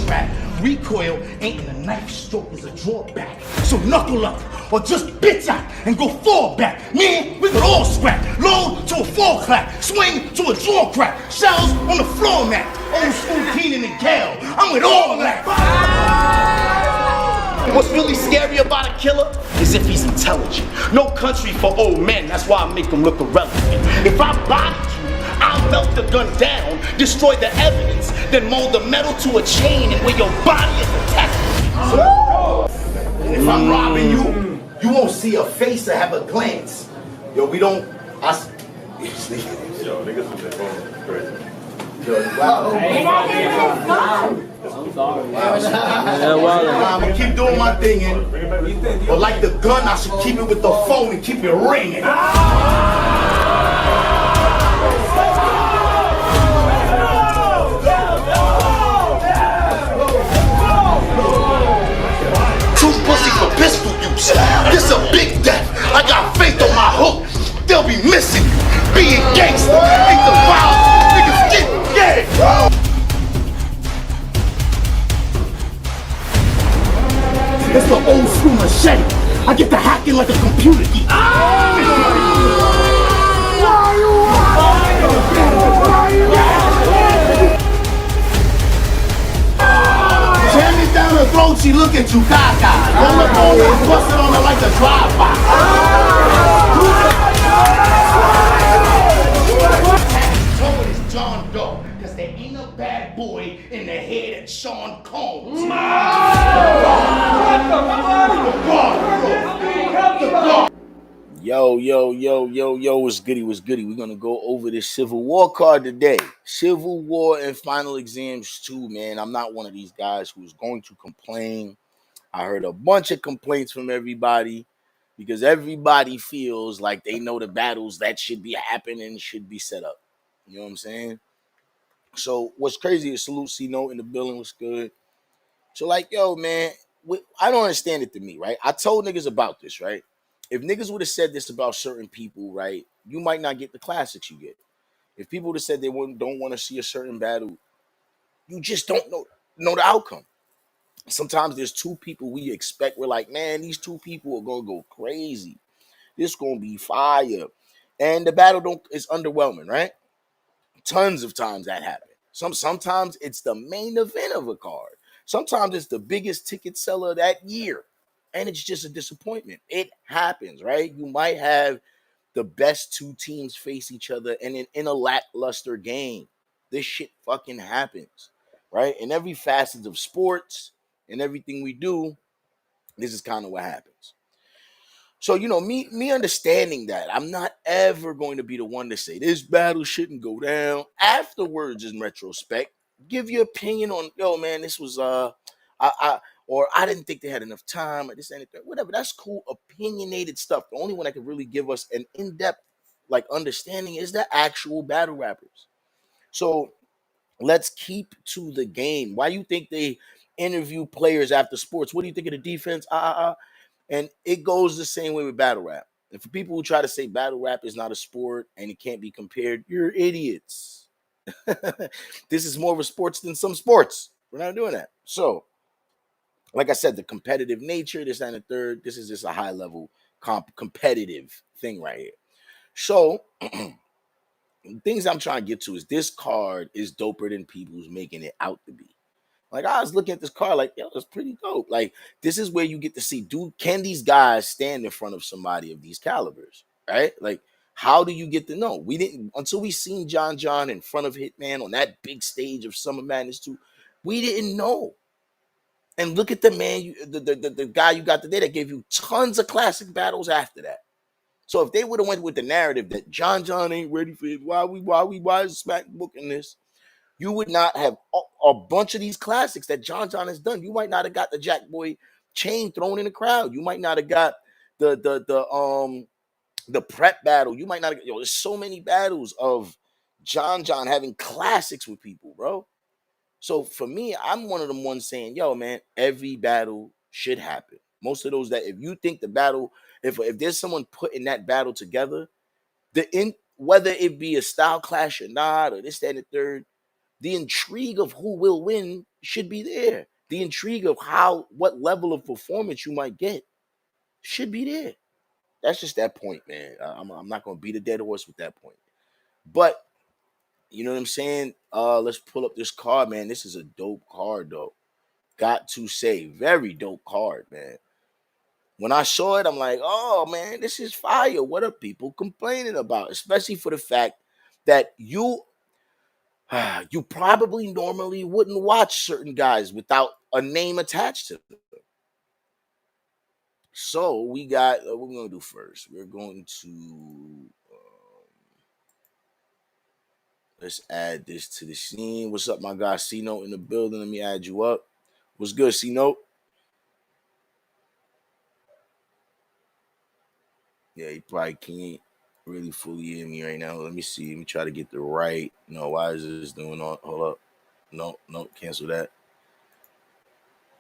track. Recoil ain't in a knife stroke, is a drawback. So knuckle up or just bitch out and go fall back. Man, we could all scrap. Load to a fall clap. Swing to a draw crack. Shells on the floor mat. Old school Keenan and Kel. I'm with all that. What's really scary about a killer is if he's intelligent. No country for old men, that's why I make them look irrelevant. If I bodied you, I'll melt the gun down, destroy the evidence, then mold the metal to a chain and wear your body as a tattoo. If I'm robbing you, you won't see a face or have a glance. Yo, we don't. Yo, niggas with their phone crazy. Yo, wow. I'm gonna keep doing my thing, but like the gun, I should keep it with the phone and keep it ringing. Two pussy for pistol use. This a big death. I got faith on my hook. They'll be missing you. Being gangster ain't the wild niggas get dead. It's the old school machete. I get to hacking like a computer geek. Jam it down her throat, she look at you gaga. Roll up on her and bust it on her like a drive-by. Nobody's John Doe, cause there ain't a bad boy in the head of Sean Combs. Yo, what's goody? We're gonna go over this Civil War card today. Civil War and Final Exams 2, man. I'm not one of these guys who's going to complain. I heard a bunch of complaints from everybody because everybody feels like they know the battles that should be happening should be set up. You know what I'm saying? So what's crazy is Salute C-Note in the building was good. So like, yo, man, I don't understand it to me, right? I told niggas about this, right? If niggas would have said this about certain people, right, you might not get the classics you get. If people would have said they don't want to see a certain battle, you just don't know the outcome. Sometimes there's two people we expect. We're like, man, these two people are gonna go crazy. This gonna be fire, and the battle is underwhelming, right? Tons of times that happens. Sometimes it's the main event of a card. Sometimes it's the biggest ticket seller that year, and it's just a disappointment. It happens, right? You might have the best two teams face each other, and in a lackluster game, this shit fucking happens, right? In every facet of sports and everything we do, this is kind of what happens. So, you know, me understanding that, I'm not ever going to be the one to say this battle shouldn't go down. Afterwards, in retrospect, give your opinion on, yo, man, this was or I didn't think they had enough time, or this and that, whatever. That's cool, opinionated stuff. The only one that can really give us an in-depth like understanding is the actual battle rappers. So let's keep to the game. Why you think they interview players after sports? What do you think of the defense? And it goes the same way with battle rap. And for people who try to say battle rap is not a sport and it can't be compared, you're idiots. This is more of a sports than some sports. We're not doing that. So, like I said, the competitive nature, this and the third, this is just a high level competitive thing right here. So, things I'm trying to get to is this card is doper than people's making it out to be. Like, I was looking at this card like, yo, it's pretty dope. Like, this is where you get to see, can these guys stand in front of somebody of these calibers, right? Like, how do you get to know? We didn't, until we seen John in front of Hitman on that big stage of Summer Madness 2, we didn't know. And look at the man, the guy you got today that gave you tons of classic battles after that. So if they would have went with the narrative that John ain't ready for it, why is Smack booking this? You would not have a bunch of these classics that John has done. You might not have got the Jack Boy chain thrown in the crowd. You might not have got the prep battle. You might not have, there's so many battles of John having classics with people, bro. So for me, I'm one of them ones saying, yo, man, every battle should happen. Most of those that if you think the battle, if there's someone putting that battle together, whether it be a style clash or not, or this, that, and the third, the intrigue of who will win should be there. The intrigue of what level of performance you might get should be there. That's just that point, man. I'm not gonna beat a dead horse with that point. But you know what I'm saying? Let's pull up this card, man. This is a dope card, though. Got to say, very dope card, man. When I saw it, I'm like, oh man, this is fire. What are people complaining about? Especially for the fact that you probably normally wouldn't watch certain guys without a name attached to them. So we got what we're gonna do first. We're going to let's add this to the scene. What's up, my guy? C Note in the building. Let me add you up. What's good, C Note? Yeah, he probably can't really fully hear me right now. Let me see. Let me try to get the right. No, why is this doing all? Hold up. No, no, cancel that.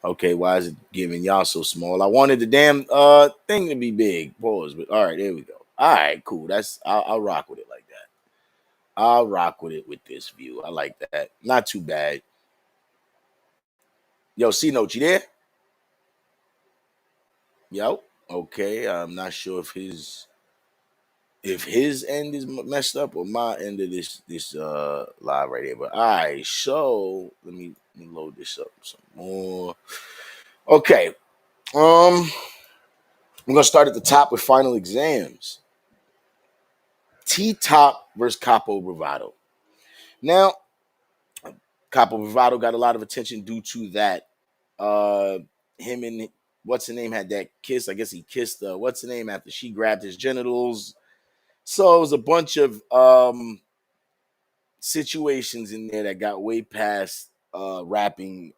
Okay, why is it giving y'all so small? I wanted the damn thing to be big. Pause. But all right, there we go. All right, cool. I'll rock with it like that. I'll rock with it with this view. I like that. Not too bad. Yo, C Note, you there? Yo. Okay. I'm not sure if his end is messed up or my end of this live right here. But all right, so let me load this up some more. Okay. I'm gonna start at the top with final exams. T Top versus Capo Bravado. Now, Capo Bravado got a lot of attention due to that. Him and what's her name had that kiss. I guess he kissed what's her name after she grabbed his genitals. So it was a bunch of situations in there that got way past rapping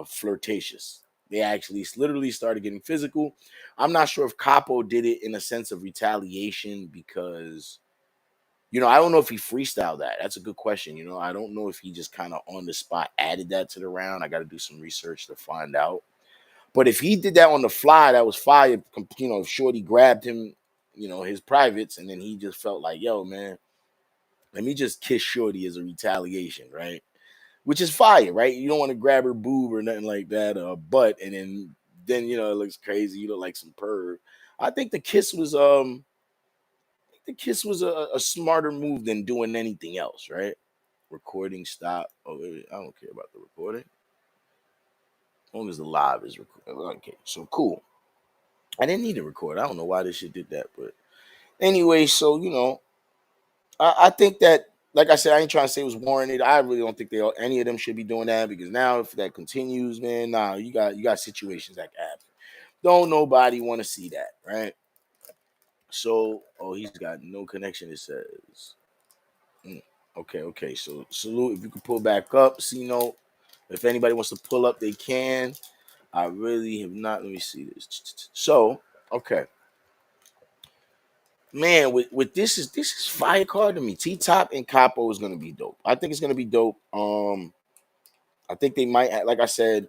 flirtatious. They actually literally started getting physical. I'm not sure if Capo did it in a sense of retaliation because I don't know if he freestyled that. That's a good question. I don't know if he just kind of on the spot added that to the round. I got to do some research to find out. But if he did that on the fly, that was fire. If Shorty grabbed him, his privates, and then he just felt like, yo, man, let me just kiss Shorty as a retaliation, right? Which is fire, right? You don't want to grab her boob or nothing like that, butt, and then it looks crazy. You look like some perv. I think the kiss was a smarter move than doing anything else, right? Recording stop. Oh, I don't care about the recording. As long as the live is recorded. Okay, so cool. I didn't need to record. I don't know why this shit did that, but anyway, so I think that, like I said, I ain't trying to say it was warranted. I really don't think any of them should be doing that because now if that continues, man, nah, you got situations that can happen. Don't nobody want to see that, right? So, he's got no connection. It says, okay. So salute. If you can pull back up, C Note. If anybody wants to pull up, they can. I really have not. Let me see this. So, okay. Man, with this is fire card to me. T Top and Capo is gonna be dope. I think it's gonna be dope. I think they might like I said,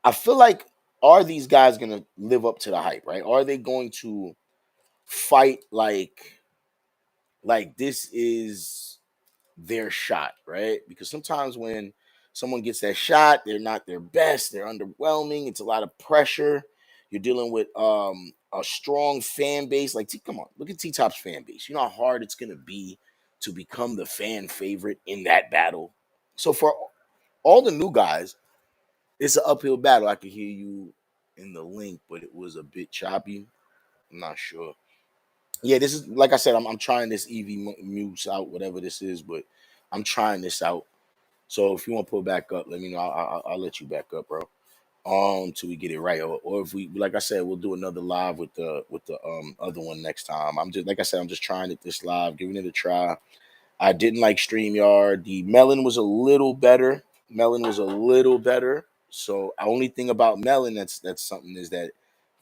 I feel like are these guys gonna live up to the hype, right? Are they going to fight like this is their shot, right? Because sometimes when someone gets that shot, they're not their best, they're underwhelming, it's a lot of pressure. You're dealing with a strong fan base. Like come on, look at T Top's fan base. You know how hard it's gonna be to become the fan favorite in that battle. So for all the new guys, it's an uphill battle. I could hear you in the link, but it was a bit choppy. I'm not sure. Yeah, this is like I said. I'm trying this Muse out, whatever this is, but I'm trying this out. So if you want to pull back up, let me know. I'll let you back up, bro. Till we get it right, or if we, like I said, we'll do another live with the other one next time. I'm just like I said, I'm just trying it this live, giving it a try. I didn't like StreamYard. The Melon was a little better. So only thing about Melon that's something is that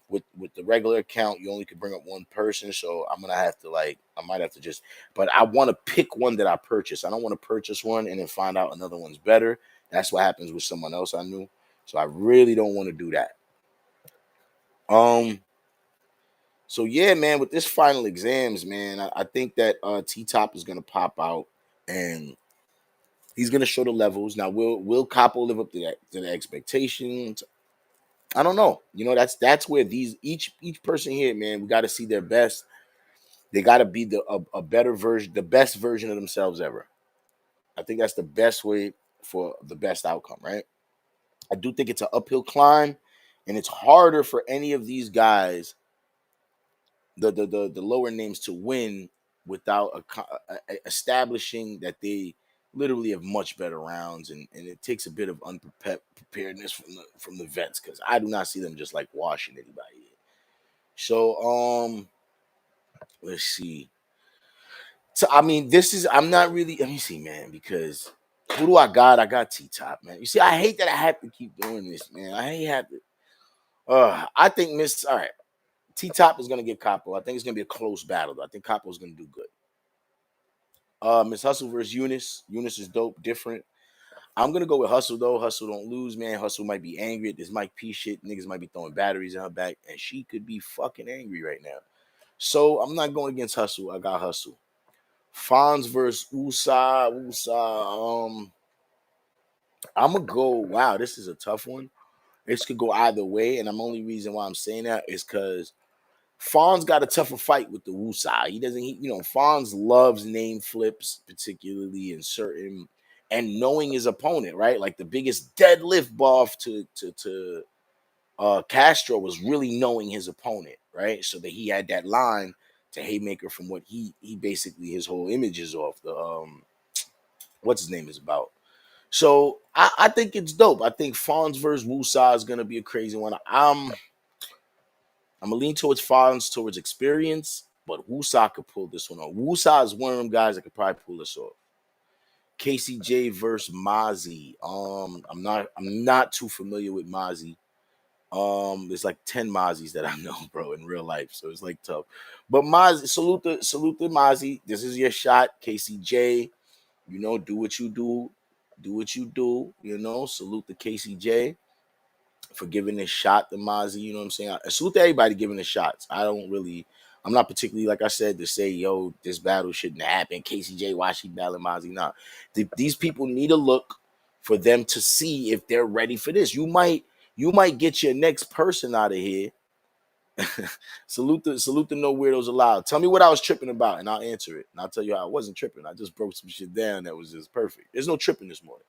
with the regular account, you only could bring up one person. So I'm gonna have to I might have to just, but I want to pick one that I purchase. I don't want to purchase one and then find out another one's better. That's what happens with someone else I knew. So I really don't want to do that. Um. So yeah, man, with this final exams, man, I think that T Top is gonna pop out and He's gonna show the levels. Now, will Capo live up to the expectations? I don't know. You know, that's where these each person here, man, we got to see their best. They got to be a better version, the best version of themselves ever. I think that's the best way for the best outcome, right? I do think it's an uphill climb, and it's harder for any of these guys, the lower names, to win without establishing that they literally have much better rounds, and it takes a bit of unpreparedness from the vets, because I do not see them just like washing anybody. So let's see. So I mean, this is I'm not really. Let me see, man, because who do I got? I got T Top, man. You see, I hate that I have to keep doing this, man. I hate have to. I think Miss. All right, T Top is gonna get Capo. I think it's gonna be a close battle, though. I think Capo is gonna do good. Miss Hustle versus Eunice. Eunice is dope, different. I'm gonna go with Hustle though. Hustle don't lose, man. Hustle might be angry at this Mike P shit. Niggas might be throwing batteries in her back, and she could be fucking angry right now. So I'm not going against Hustle. I got Hustle. Fonz versus Usa. I'm gonna go. Wow, this is a tough one. This could go either way, and the only reason why I'm saying that is because Fonz got a tougher fight with the Wusa. He doesn't, Fonz loves name flips, particularly in certain, and knowing his opponent, right? Like the biggest deadlift buff to Castro was really knowing his opponent, right? So that he had that line to Haymaker from what he basically his whole image is off the what's his name is about. So I think it's dope. I think Fonz versus Wusa is gonna be a crazy one. I'm gonna lean towards Fonz towards experience, but Wusa could pull this one off. Wusa is one of them guys that could probably pull this off. KCJ versus Mozzie. I'm not too familiar with Mozzie. There's like 10 Mozzies that I know, bro, in real life. So it's like tough. But Mozzie, salute the Mozzie. This is your shot, KCJ. Do what you do. Do what you do. Salute the KCJ for giving this shot to Mozzie. You know what I'm saying? I salute to everybody giving the shots. I'm not particularly, like I said, to say, yo, this battle shouldn't happen. KCJ, why she battling Mozzie? Nah. These people need a look for them to see if they're ready for this. You might get your next person out of here. salute the no weirdos allowed. Tell me what I was tripping about, and I'll answer it. And I'll tell you how I wasn't tripping. I just broke some shit down that was just perfect. There's no tripping this morning.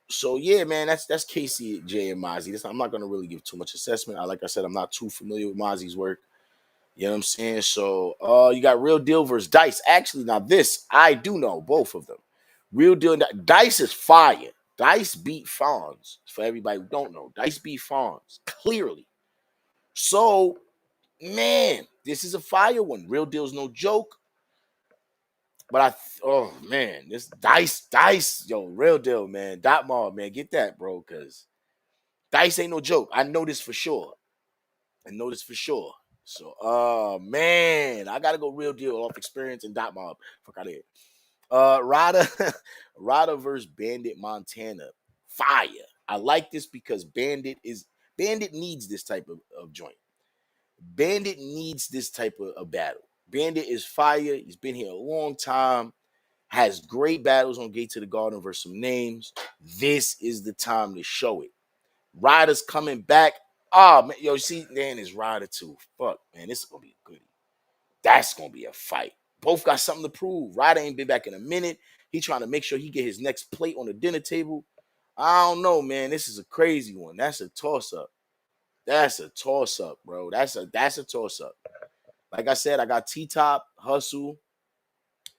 So yeah, man, that's KCJ and Mozzie. I'm not gonna really give too much assessment. Like I said, I'm not too familiar with Mozzie's work. You know what I'm saying? So you got Real Deal versus Dice. Actually, now this I do know both of them. Real Deal and Dice is fire. Dice beat Fonz. For everybody who don't know, Dice beat Fonz clearly. So man, this is a fire one. Real Deal's no joke. But oh man, this Dice, yo, Real Deal, man. Dot Mob, man, get that, bro, because Dice ain't no joke. I know this for sure. So, man, I gotta go Real Deal off experience and Dot Mob. Fuck out of here. Rada, Rada versus Bandit Montana. Fire. I like this because Bandit needs this type of joint. Bandit needs this type of battle. Bandit is fire. He's been here a long time. Has great battles on Gate to the Garden versus some names. This is the time to show it. Ryder's coming back. Oh man, yo, see, man, it's Ryder too. Fuck, man, this is gonna be a goodie. That's gonna be a fight. Both got something to prove. Ryder ain't been back in a minute. He trying to make sure he get his next plate on the dinner table. I don't know, man. This is a crazy one. That's a toss up. That's a toss up, bro. That's a toss up. Like I said, I got T Top, Hustle,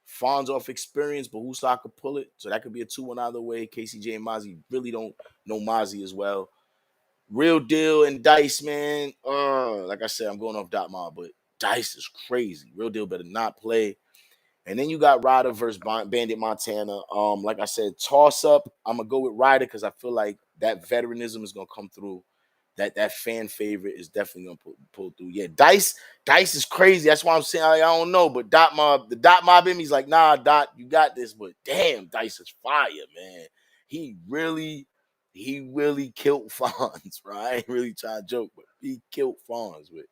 Fonz off experience, but Husa could pull it. So that could be a 2-1 either way. KCJ and Mozzie really don't know Mozzie as well. Real Deal and Dice, man. Like I said, I'm going off Dot Mob, but Dice is crazy. Real Deal better not play. And then you got Ryder versus Bandit Montana. Like I said, toss up. I'm gonna go with Ryder because I feel like that veteranism is gonna come through. That fan favorite is definitely gonna pull through. Yeah, Dice is crazy. That's why I'm saying I don't know. But the Dot Mob in me's like, nah, Dot, you got this. But damn, Dice is fire, man. He really killed Fonz, right? I ain't really trying to joke, but he killed Fonz with.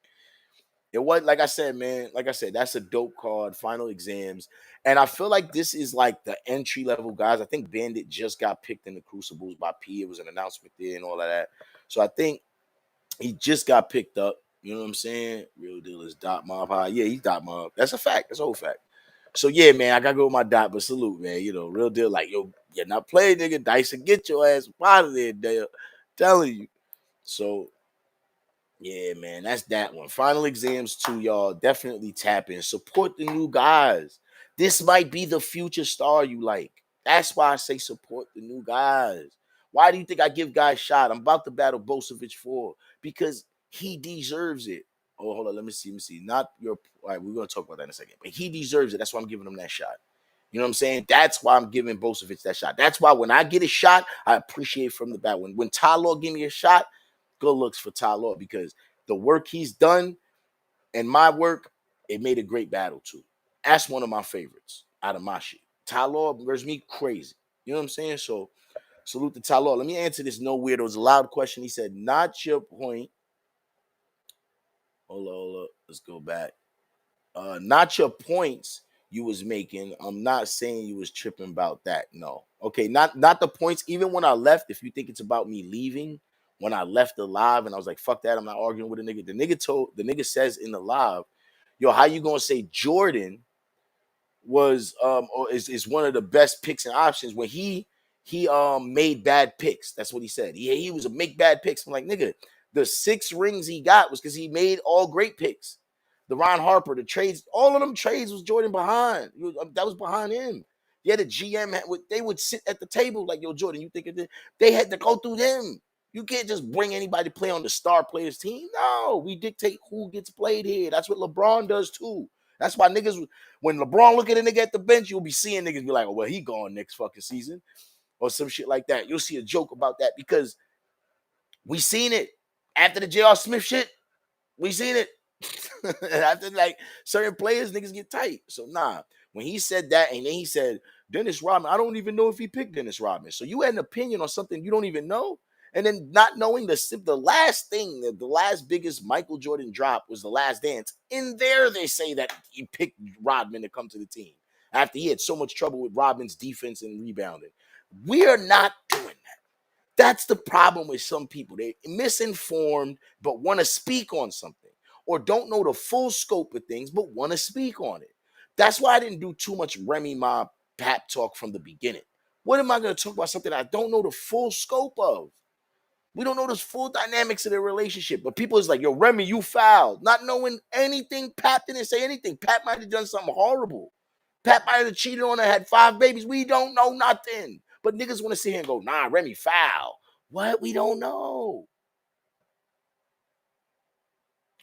It was like I said, man. Like I said, that's a dope card. Final exams, and I feel like this is like the entry level guys. I think Bandit just got picked in the Crucibles by P. It was an announcement there and all of that. So I think he just got picked up. You know what I'm saying? Real deal is Dot Mob High. Yeah, he's Dot Mob. That's a fact. That's a whole fact. So yeah, man, I gotta go with my Dot, but salute, man. You know, real deal. Like yo, you're not playing, nigga. Dyson, get your ass out of there, Dale. Telling you. So yeah, man, that's that one. Final exams too, y'all. Definitely tap in. Support the new guys. This might be the future star you like. That's why I say support the new guys. Why do you think I give guys shot? I'm about to battle Bosovic for because he deserves it. Oh, hold on. Let me see. Let me see. Not your. All right, we're gonna talk about that in a second. But he deserves it. That's why I'm giving him that shot. You know what I'm saying? That's why I'm giving Bosovic that shot. That's why when I get a shot, I appreciate from the bat. When Ty Law give me a shot, good looks for Ty Law because the work he's done and my work, it made a great battle too. That's one of my favorites out of my shit. Ty Law versus me, crazy. You know what I'm saying? So salute to Ty Law. Let me answer this no weirdos. A loud question. He said, not your point. Hold on. Let's go back. Not your points you was making. I'm not saying you was tripping about that. No. Okay, not the points. Even when I left, if you think it's about me leaving, when I left the live and I was like, fuck that, I'm not arguing with a nigga. The nigga says in the live, yo, how you gonna say Jordan was or is one of the best picks and options when he made bad picks. That's what he said. He was a make bad picks. I'm like, nigga, the 6 rings he got was because he made all great picks. The Ron Harper, the trades, all of them trades was Jordan behind. That was behind him. Yeah, the GM they would sit at the table like, yo, Jordan, you think of this? They had to go through them. You can't just bring anybody to play on the star players team. No, we dictate who gets played here. That's what LeBron does too. That's why niggas, when LeBron look at a nigga at the bench, you'll be seeing niggas be like, oh, well, he gone next fucking season or some shit like that. You'll see a joke about that because we seen it after the J.R. Smith shit. We seen it. After like certain players, niggas get tight. So nah, when he said that, and then he said Dennis Rodman, I don't even know if he picked Dennis Rodman. So you had an opinion on something you don't even know, and then not knowing the last thing, the last biggest Michael Jordan drop was The Last Dance. In there, they say that he picked Rodman to come to the team after he had so much trouble with Rodman's defense and rebounding. We are not doing that. That's the problem with some people. They're misinformed, but want to speak on something, or don't know the full scope of things, but want to speak on it. That's why I didn't do too much Remy Ma pap talk from the beginning. What am I going to talk about something I don't know the full scope of? We don't know the full dynamics of their relationship. But people is like, yo, Remy, you fouled. Not knowing anything. Pap didn't say anything. Pap might have done something horrible. Pap might have cheated on her, had 5 babies. We don't know nothing. But niggas want to sit here and go, nah, Remy foul. What? We don't know.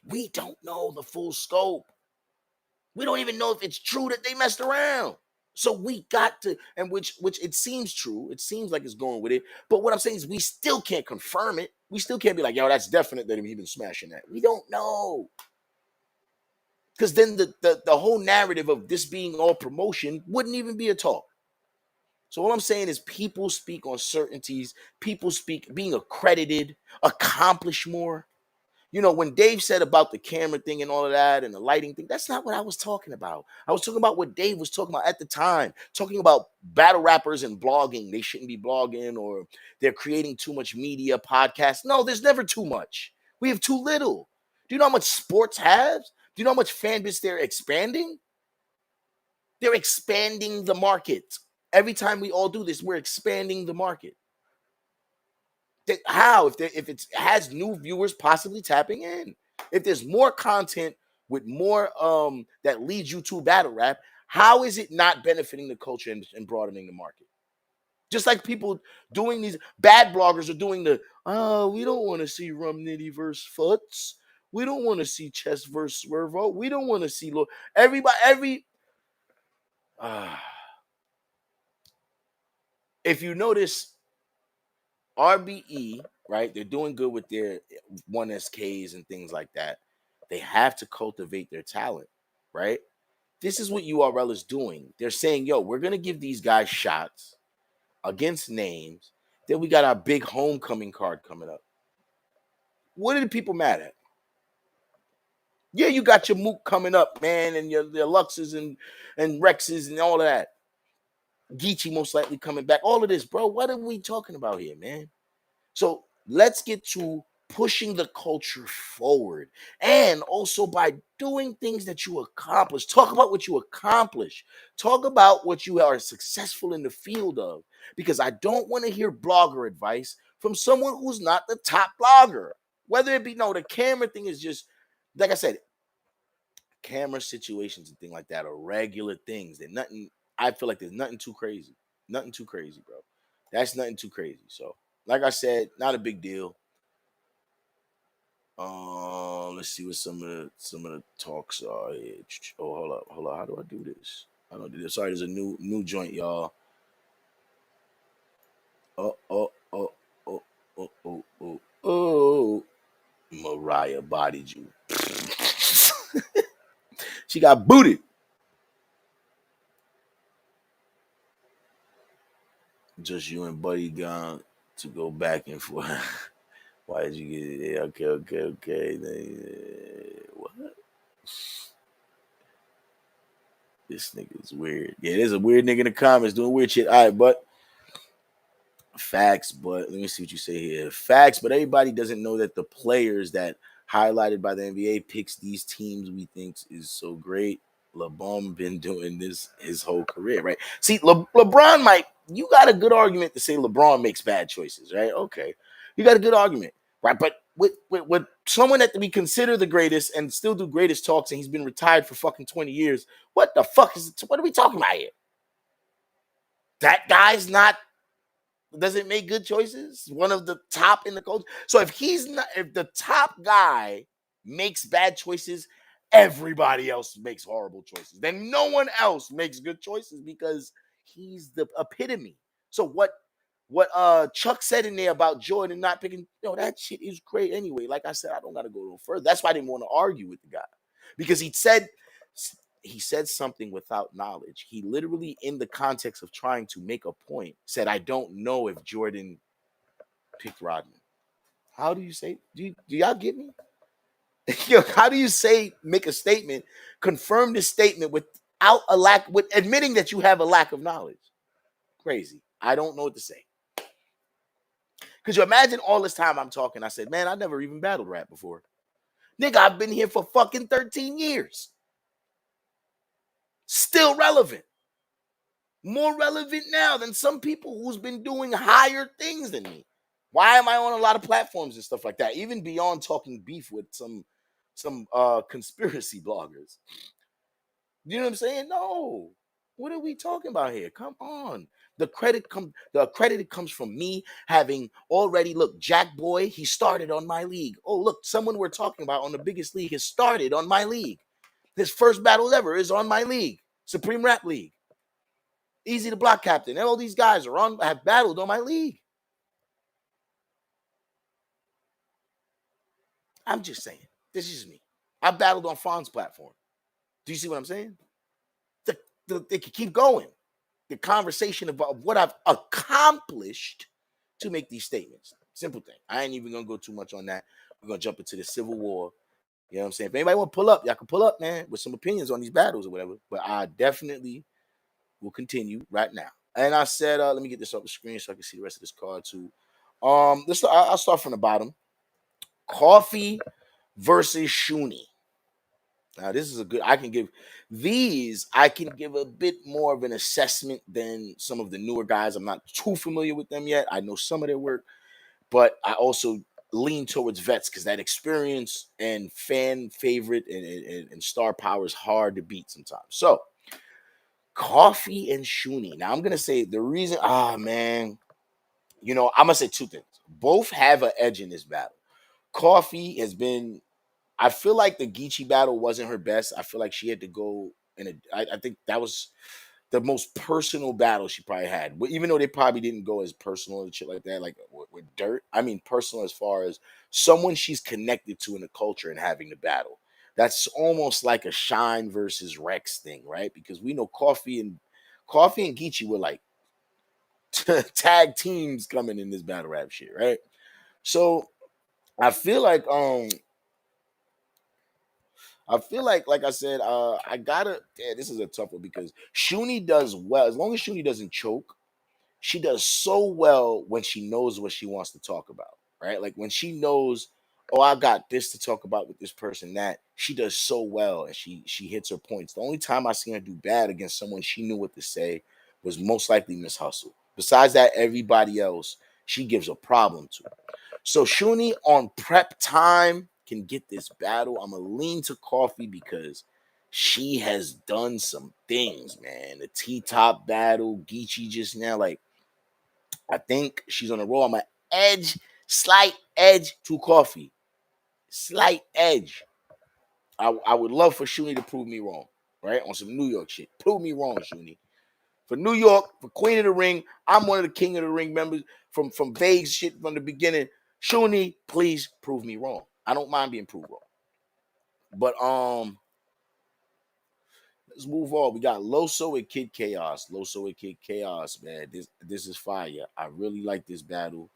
We don't know the full scope. We don't even know if it's true that they messed around. So we got to, and which it seems true. It seems like it's going with it. But what I'm saying is we still can't confirm it. We still can't be like, yo, that's definite that he been smashing that. We don't know. Because then the whole narrative of this being all promotion wouldn't even be a talk. So all I'm saying is people speak on certainties. People speak being accredited, accomplish more. You know, when Dave said about the camera thing and all of that and the lighting thing, that's not what I was talking about. I was talking about what Dave was talking about at the time, talking about battle rappers and blogging. They shouldn't be blogging or they're creating too much media, podcasts. No, there's never too much. We have too little. Do you know how much sports has? Do you know how much fan base they're expanding? They're expanding the market. Every time we all do this, we're expanding the market. How if it has new viewers possibly tapping in, if there's more content with more that leads you to battle rap, how is it not benefiting the culture and broadening the market? Just like people doing these bad bloggers are doing we don't want to see Rum Nitty versus Foots, we don't want to see Chess versus Swervo, we don't want to see uh, if you notice RBE, right? They're doing good with their 1SKs and things like that. They have to cultivate their talent, right? This is what URL is doing. They're saying, yo, we're going to give these guys shots against names. Then we got our big homecoming card coming up. What are the people mad at? Yeah, you got your Mook coming up, man, and your Luxes and Rexes and all of that. Geechee most likely coming back. All of this, bro. What are we talking about here, man? So let's get to pushing the culture forward. And also by doing things that you accomplish. Talk about what you accomplish. Talk about what you are successful in the field of. Because I don't want to hear blogger advice from someone who's not the top blogger. Whether it be, no, the camera thing is just, like I said, camera situations and things like that are regular things. They're nothing. I feel like there's nothing too crazy. Nothing too crazy, bro. That's nothing too crazy. So, like I said, not a big deal. Let's see what some of the talks are here. Oh, hold up. How do I do this? I don't do this. Sorry, there's a new joint, y'all. Oh, oh, oh, oh, oh, oh, oh, oh. Mariah bodied you. She got booted. Just you and Buddy gone to go back and forth. Why did you get it? Yeah, okay. What? This nigga is weird. Yeah, there's a weird nigga in the comments doing weird shit. All right, but facts. But let me see what you say here. Facts, but everybody doesn't know that the players that highlighted by the NBA picks these teams we think is so great. LeBron been doing this his whole career, right? See, LeBron might. You got a good argument to say LeBron makes bad choices, right? Okay, you got a good argument, right? But with someone that we consider the greatest and still do greatest talks, and he's been retired for fucking 20 years. What the fuck is? What are we talking about here? That guy's not doesn't make good choices. One of the top in the culture. So if the top guy makes bad choices, everybody else makes horrible choices. Then no one else makes good choices because he's the epitome. So what Chuck said in there about Jordan not picking, that shit is great anyway. Like I said, I don't gotta go no further. That's why I didn't want to argue with the guy. Because he said something without knowledge. He literally, in the context of trying to make a point, said, I don't know if Jordan picked Rodman. How do you say? Do y'all get me? How do you make a statement, confirm this statement without with admitting that you have a lack of knowledge? Crazy. I don't know what to say. Could you imagine all this time I'm talking? I said, man, I never even battled rap before. Nigga, I've been here for fucking 13 years. Still relevant. More relevant now than some people who's been doing higher things than me. Why am I on a lot of platforms and stuff like that? Even beyond talking beef with some conspiracy bloggers. You know what I'm saying? No. What are we talking about here? Come on. The credit comes from me having already look, Jack Boy, he started on my league. Oh, look, someone we're talking about on the biggest league has started on my league. His first battle ever is on my league, Supreme Rap League. Easy to Block Captain. And all these guys have battled on my league. I'm just saying. This is me. I battled on Fawn's platform. Do you see what I'm saying? They could keep going. The conversation about what I've accomplished to make these statements. Simple thing. I ain't even gonna go too much on that. We're gonna jump into the Civil War. You know what I'm saying? If anybody want to pull up, y'all can pull up, man, with some opinions on these battles or whatever. But I definitely will continue right now. And I said, let me get this off the screen so I can see the rest of this card too. I'll start from the bottom. Coffee versus Shuni. Now, this is a good. I can give a bit more of an assessment than some of the newer guys. I'm not too familiar with them yet. I know some of their work, but I also lean towards vets because that experience and fan favorite and star power is hard to beat sometimes. So, Coffee and Shuni. Now, I'm gonna say the reason. Man, I'm gonna say two things. Both have an edge in this battle. Coffee has been. I feel like the Geechee battle wasn't her best. I feel like she had to go I think that was the most personal battle she probably had. Even though they probably didn't go as personal and shit like that, like with Dirt. I mean, personal as far as someone she's connected to in the culture and having the battle. That's almost like a Shine versus Rex thing, right? Because we know Coffee and Geechee were like tag teams coming in this battle rap shit, right? So I feel like I feel like I said, I gotta. Yeah, this is a tough one because Shuni does well as long as Shuni doesn't choke. She does so well when she knows what she wants to talk about, right? Like when she knows, oh, I got this to talk about with this person. That she does so well, and she hits her points. The only time I seen her do bad against someone she knew what to say was most likely Miss Hustle. Besides that, everybody else she gives a problem to. So Shuni on prep time can get this battle. I'm gonna lean to Coffee because she has done some things, man. The T top battle, Geechee just now, like I think she's on a roll. I'm an edge, slight edge to Coffee, slight edge. I would love for Shuni to prove me wrong, right? On some New York shit. Prove me wrong, Shuni. For New York, for Queen of the Ring, I'm one of the King of the Ring members from vague shit from the beginning. Shuni, please prove me wrong. I don't mind being proved wrong. But let's move on. We got Loso and Kid Chaos. Loso and Kid Chaos, man. This is fire. I really like this battle.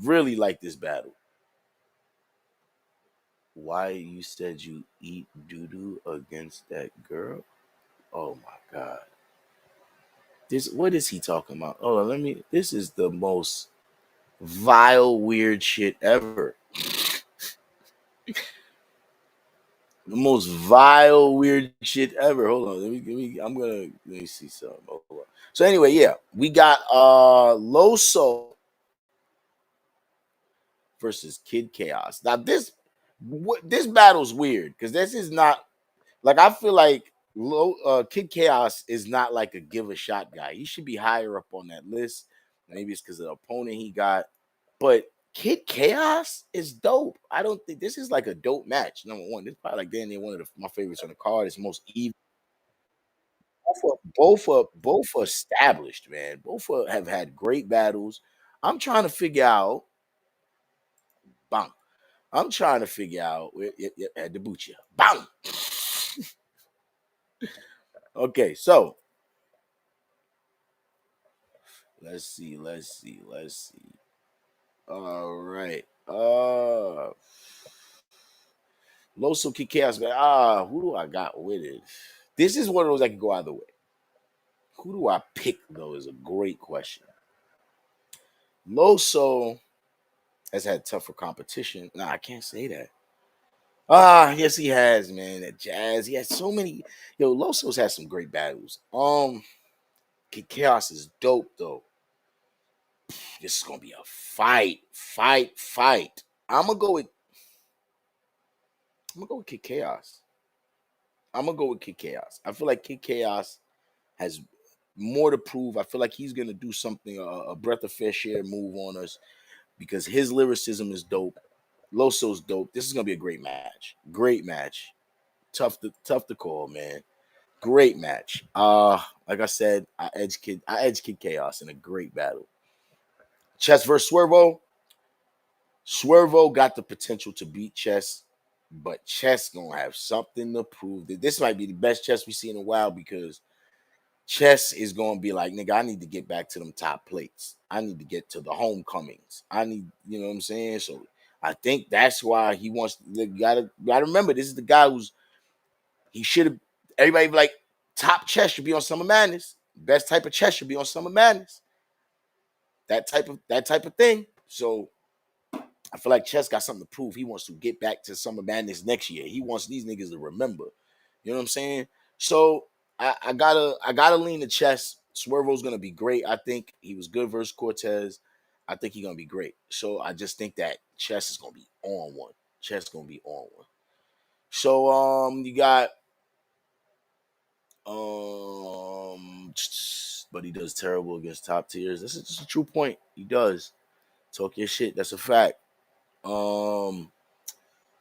Really like this battle. Why you said you eat doo-doo against that girl? Oh my god. This what is he talking about? Oh, let me this is the most vile weird shit ever. The most vile weird shit ever. Hold on. Let me see something. Hold on. So anyway, yeah, we got Loso versus Kid Chaos. Now this battle's weird because this is not like I feel like Kid Chaos is not like a give a shot guy. He should be higher up on that list. Maybe it's because of the opponent he got, but Kid Chaos is dope. I don't think this is like a dope match. Number one, this is probably like damn near one of my favorites on the card. It's most even. Both are established, man. Have had great battles. I'm trying to figure out. Bang. I'm trying to figure out where at Debucha. Bang. Okay, so let's see. All right. Loso Chaos, man. Who do I got with it? This is one of those that can go either way. Who do I pick though is a great question. Loso has had tougher competition. Nah, I can't say that. Yes, he has, man. At Jazz, he has so many. Yo, Loso's had some great battles. Chaos is dope though. This is gonna be a fight. I'm gonna go with. I'm gonna go with Kid Chaos. I'm gonna go with Kid Chaos. I feel like Kid Chaos has more to prove. I feel like he's gonna do something, a breath of fresh air move on us because his lyricism is dope. Loso's dope. This is gonna be a great match. Great match. Tough to call, man. Great match. Like I said, I edge Kid Chaos in a great battle. Chess versus Swervo. Swervo got the potential to beat Chess, but Chess gonna have something to prove. This might be the best Chess we see in a while because Chess is gonna be like, nigga, I need to get back to them top plates. I need to get to the homecomings. I need, you know what I'm saying? So I think that's why he wants. You gotta remember, this is the guy he should have. Everybody be like, top Chess should be on Summer Madness. Best type of Chess should be on Summer Madness. That type of thing. So I feel like Chess got something to prove. He wants to get back to Summer Madness next year. He wants these niggas to remember. You know what I'm saying? So I gotta lean to Chess. Swervo's gonna be great. I think he was good versus Cortez. I think he's gonna be great. So I just think that Chess is gonna be on one. Chess gonna be on one. So you got but he does terrible against top tiers. This is just a true point. He does. Talk your shit. That's a fact. Um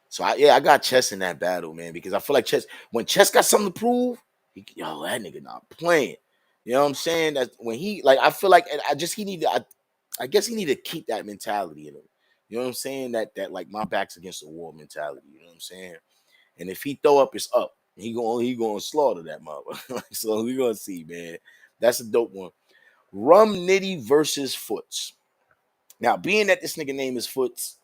So I got Chess in that battle, man, because I feel like when Chess got something to prove, that nigga not playing. You know what I'm saying? That when he like, I feel like I guess he need to keep that mentality in him. You know what I'm saying? That like my back's against the wall mentality. You know what I'm saying? And if he throw up, it's up. He gonna slaughter that mother. So we gonna see, man. That's a dope one. Rum Nitty versus Foots. Now, being that this nigga name is Foots,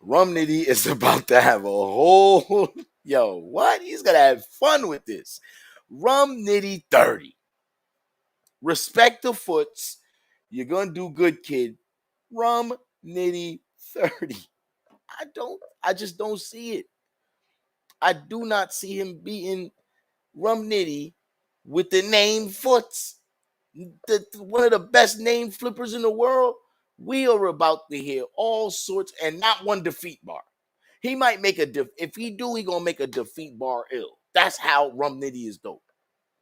Rum Nitty is about to have a whole Yo, what? He's gonna have fun with this. Rum Nitty 30. Respect the foots. You're gonna do good, kid. Rum Nitty 30. I just don't see it. I do not see him beating Rum Nitty with the name Foots. One of the best name flippers in the world. We are about to hear all sorts and not one defeat bar. He might make if he do, he gonna make a defeat bar ill. That's how Rum Nitty is dope.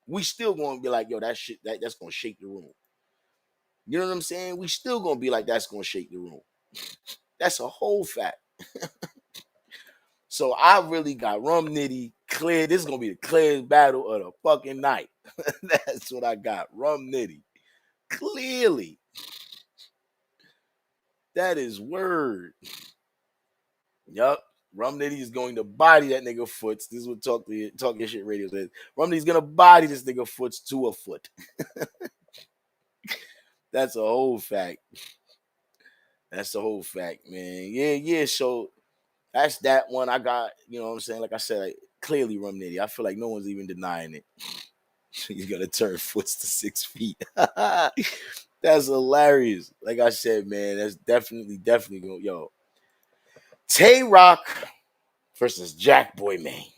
We still gonna be like, yo, that shit, that's gonna shake the room. You know what I'm saying? We still gonna be like, that's gonna shake the room. That's a whole fact. So I really got Rum Nitty clear. This is gonna be the clearest battle of the fucking night. That's what I got. Rum Nitty. Clearly. That is word. Yup. Rum Nitty is going to body that nigga Foots. This is what Talk Your Shit Radio says. Rum Nitty's gonna body this nigga Foots to a foot. That's a whole fact. That's the whole fact, man. Yeah. So that's that one. I got, you know what I'm saying? Like I said, like, clearly Rum Nitty. I feel like no one's even denying it. He's gonna turn Foots to 6 feet. That's hilarious. Like I said, man, that's definitely going. Yo, Tay Rock versus Jack Boy Maine.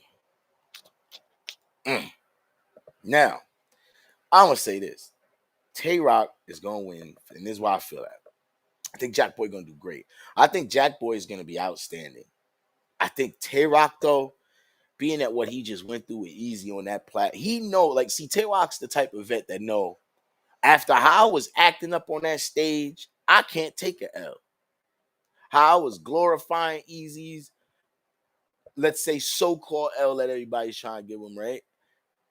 Now, I'm gonna say this: Tay Rock is gonna win, and this is why I feel that. I think Jack Boy gonna do great. I think Jack Boy is gonna be outstanding. I think Tay Rock, though, being at what he just went through with Easy on that plat, he know, like, see, Tay Rock's the type of vet that know after how I was acting up on that stage, I can't take a L. How I was glorifying Easy's, let's say, so-called L that everybody's trying to give him, right?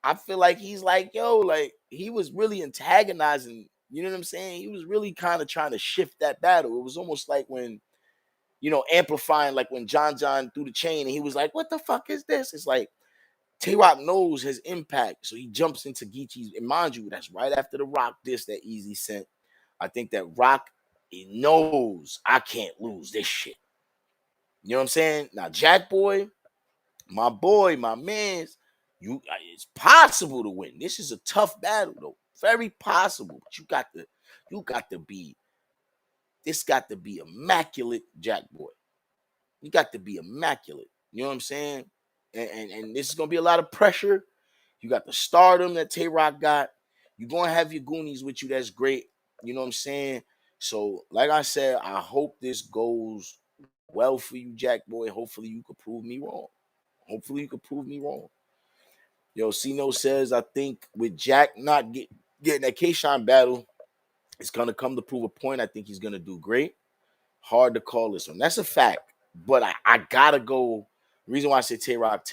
I feel like he's like, yo, like, he was really antagonizing, you know what I'm saying? He was really kind of trying to shift that battle. It was almost like when, amplifying, like when John threw the chain and he was like, what the fuck is this? It's like, Tay Rock knows his impact, so he jumps into Geechee's. And mind you, that's right after the Rock diss that Easy sent. I think that Rock, he knows I can't lose this shit. You know what I'm saying? Now, Jack Boy, my man's, it's possible to win. This is a tough battle, though. Very possible. But this got to be immaculate, Jack Boy. You got to be immaculate. You know what I'm saying? And this is gonna be a lot of pressure. You got the stardom that Tay Rock got. You're gonna have your Goonies with you. That's great. You know what I'm saying? So, like I said, I hope this goes well for you, Jack Boy. Hopefully, you could prove me wrong. Yo, Cino says, I think with Jack not getting that K-Shine battle, it's gonna come to prove a point. I think he's gonna do great. Hard to call this one. That's a fact. But I gotta go. The reason why I say Tay Rock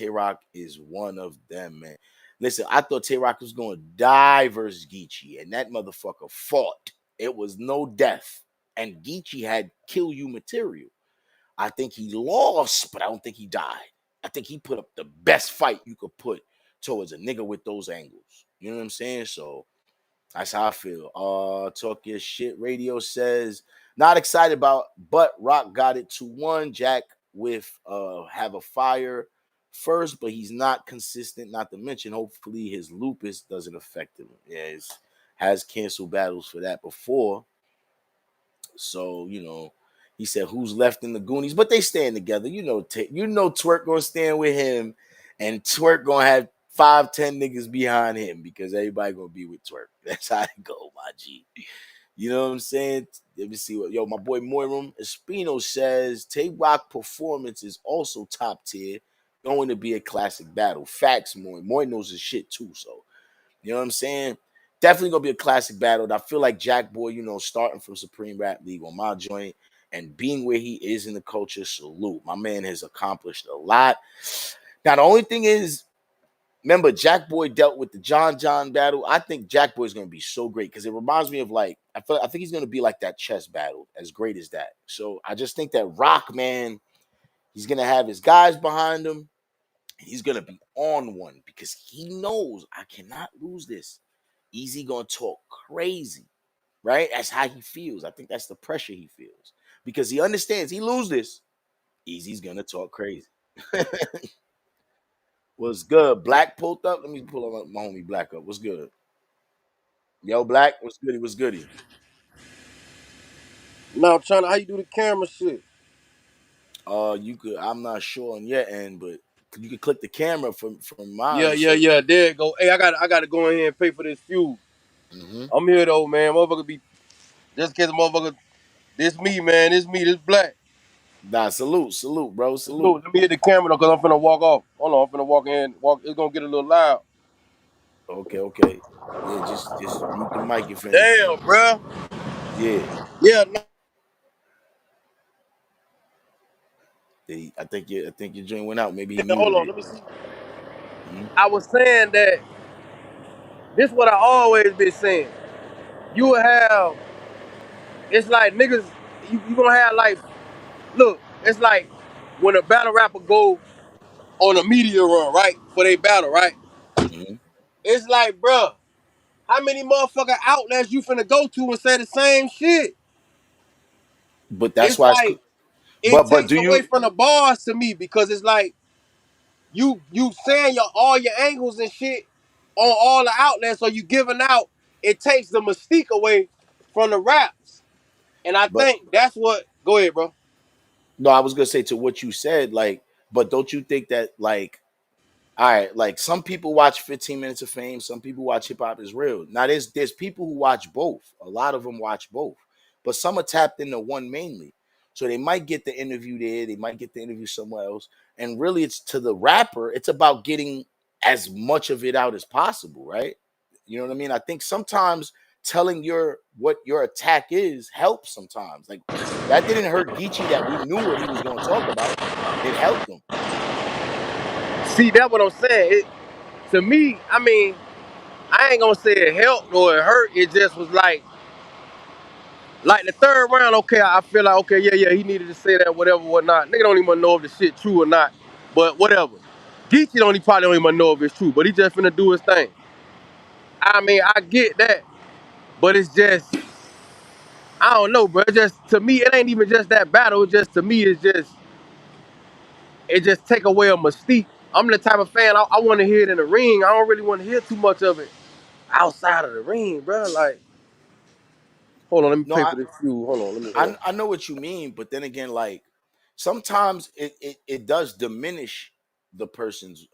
is one of them, man. Listen, I thought Tay Rock was going to die versus Geechee, and that motherfucker fought. It was no death, and Geechee had kill you material. I think he lost, but I don't think he died. I think he put up the best fight you could put towards a nigga with those angles. You know what I'm saying? So that's how I feel. Talk Your Shit Radio says, not excited about, but Rock got it 2-1. Jack with have a fire first, but he's not consistent. Not to mention, hopefully his lupus doesn't affect him. Yeah, he has canceled battles for that before. So, he said, who's left in the Goonies? But they stand together. Twerk gonna stand with him, and Twerk gonna have 5-10 niggas behind him because everybody gonna be with Twerk. That's how it go, my G. You know what I'm saying? Let me see what my boy Moirum Espino says. Tay Rock performance is also top tier, going to be a classic battle. Facts, Moy knows his shit too. So you know what I'm saying? Definitely gonna be a classic battle. I feel like Jack Boy, starting from Supreme Rap League on my joint and being where he is in the culture, salute. My man has accomplished a lot. Now the only thing is, remember, Jack Boy dealt with the John battle. I think Jack Boy is going to be so great because it reminds me of I think he's going to be like that chess battle, as great as that. So I just think that Rock, man, he's going to have his guys behind him. He's going to be on one because he knows I cannot lose this. Easy going to talk crazy, right? That's how he feels. I think that's the pressure he feels because he understands he lose this. Easy's going to talk crazy. What's good? Black pulled up. Let me pull up my homie Black up. What's good? Yo, Black. What's goody? What's goody? No, I'm trying to how you do the camera shit. You could. I'm not sure on your end, but you could click the camera from Yeah, mine. yeah, So. yeah. There it go. Hey, I gotta go in here and pay for this fuel. Hmm. I'm here though, man. Motherfucker be just in case motherfucker. This me, man. This me. This black. Nah, salute, bro, salute. Look, let me hit the camera though, cause I'm finna walk off. Hold on, I'm finna walk in. Walk. It's gonna get a little loud. Okay. Yeah, just mute the mic if Damn, anything. bruh. Yeah, Yeah. No, I think your joint went out. Maybe he yeah, hold muted on. it. Let me see. Hmm. I was saying that this what I always been saying. You will have. It's like niggas. You gonna have like. Look. It's like when a battle rapper go on a media run, right? For they battle, right? Hmm. It's like, bruh, how many motherfucking outlets you finna go to and say the same shit? But that's It's why it's. like it But takes do away you? from the bars to me because it's like you saying your all your angles and shit on all the outlets, or you giving out. It takes the mystique away from the raps, and I But think that's what. Go ahead, bro. no, I was gonna say to what you said. Like, but don't you think that like all right, like some people watch 15 Minutes of Fame, some people watch Hip Hop is Real. Now there's people who watch both. A lot of them watch both. But some are tapped into one mainly. So they might get the interview there, they might get the interview somewhere else. And really it's to the rapper, it's about getting as much of it out as possible, right? You know what I mean? I think sometimes telling your what your attack is helps sometimes. Like that didn't hurt Geechee that we knew what he was going to talk about. It helped him. See, that's what I'm saying. To me, I mean, I ain't gonna say it helped or it hurt. It just was like the third round, okay, I feel like, okay, yeah, he needed to say that, whatever, whatnot. Nigga don't even know if the shit true or not, but whatever. Geechee he probably don't even know if it's true, but he just finna do his thing. I mean, I get that, but it's just, I don't know, bro. It just, to me, it ain't even just that battle. It just, to me, it just take away a mystique. I'm the type of fan, I want to hear it in the ring. I don't really want to hear too much of it outside of the ring, bro. Like, hold on, let me No, pay for this fuel. Hold on, let me, hold on. I know what you mean, but then again, like sometimes it does diminish the person's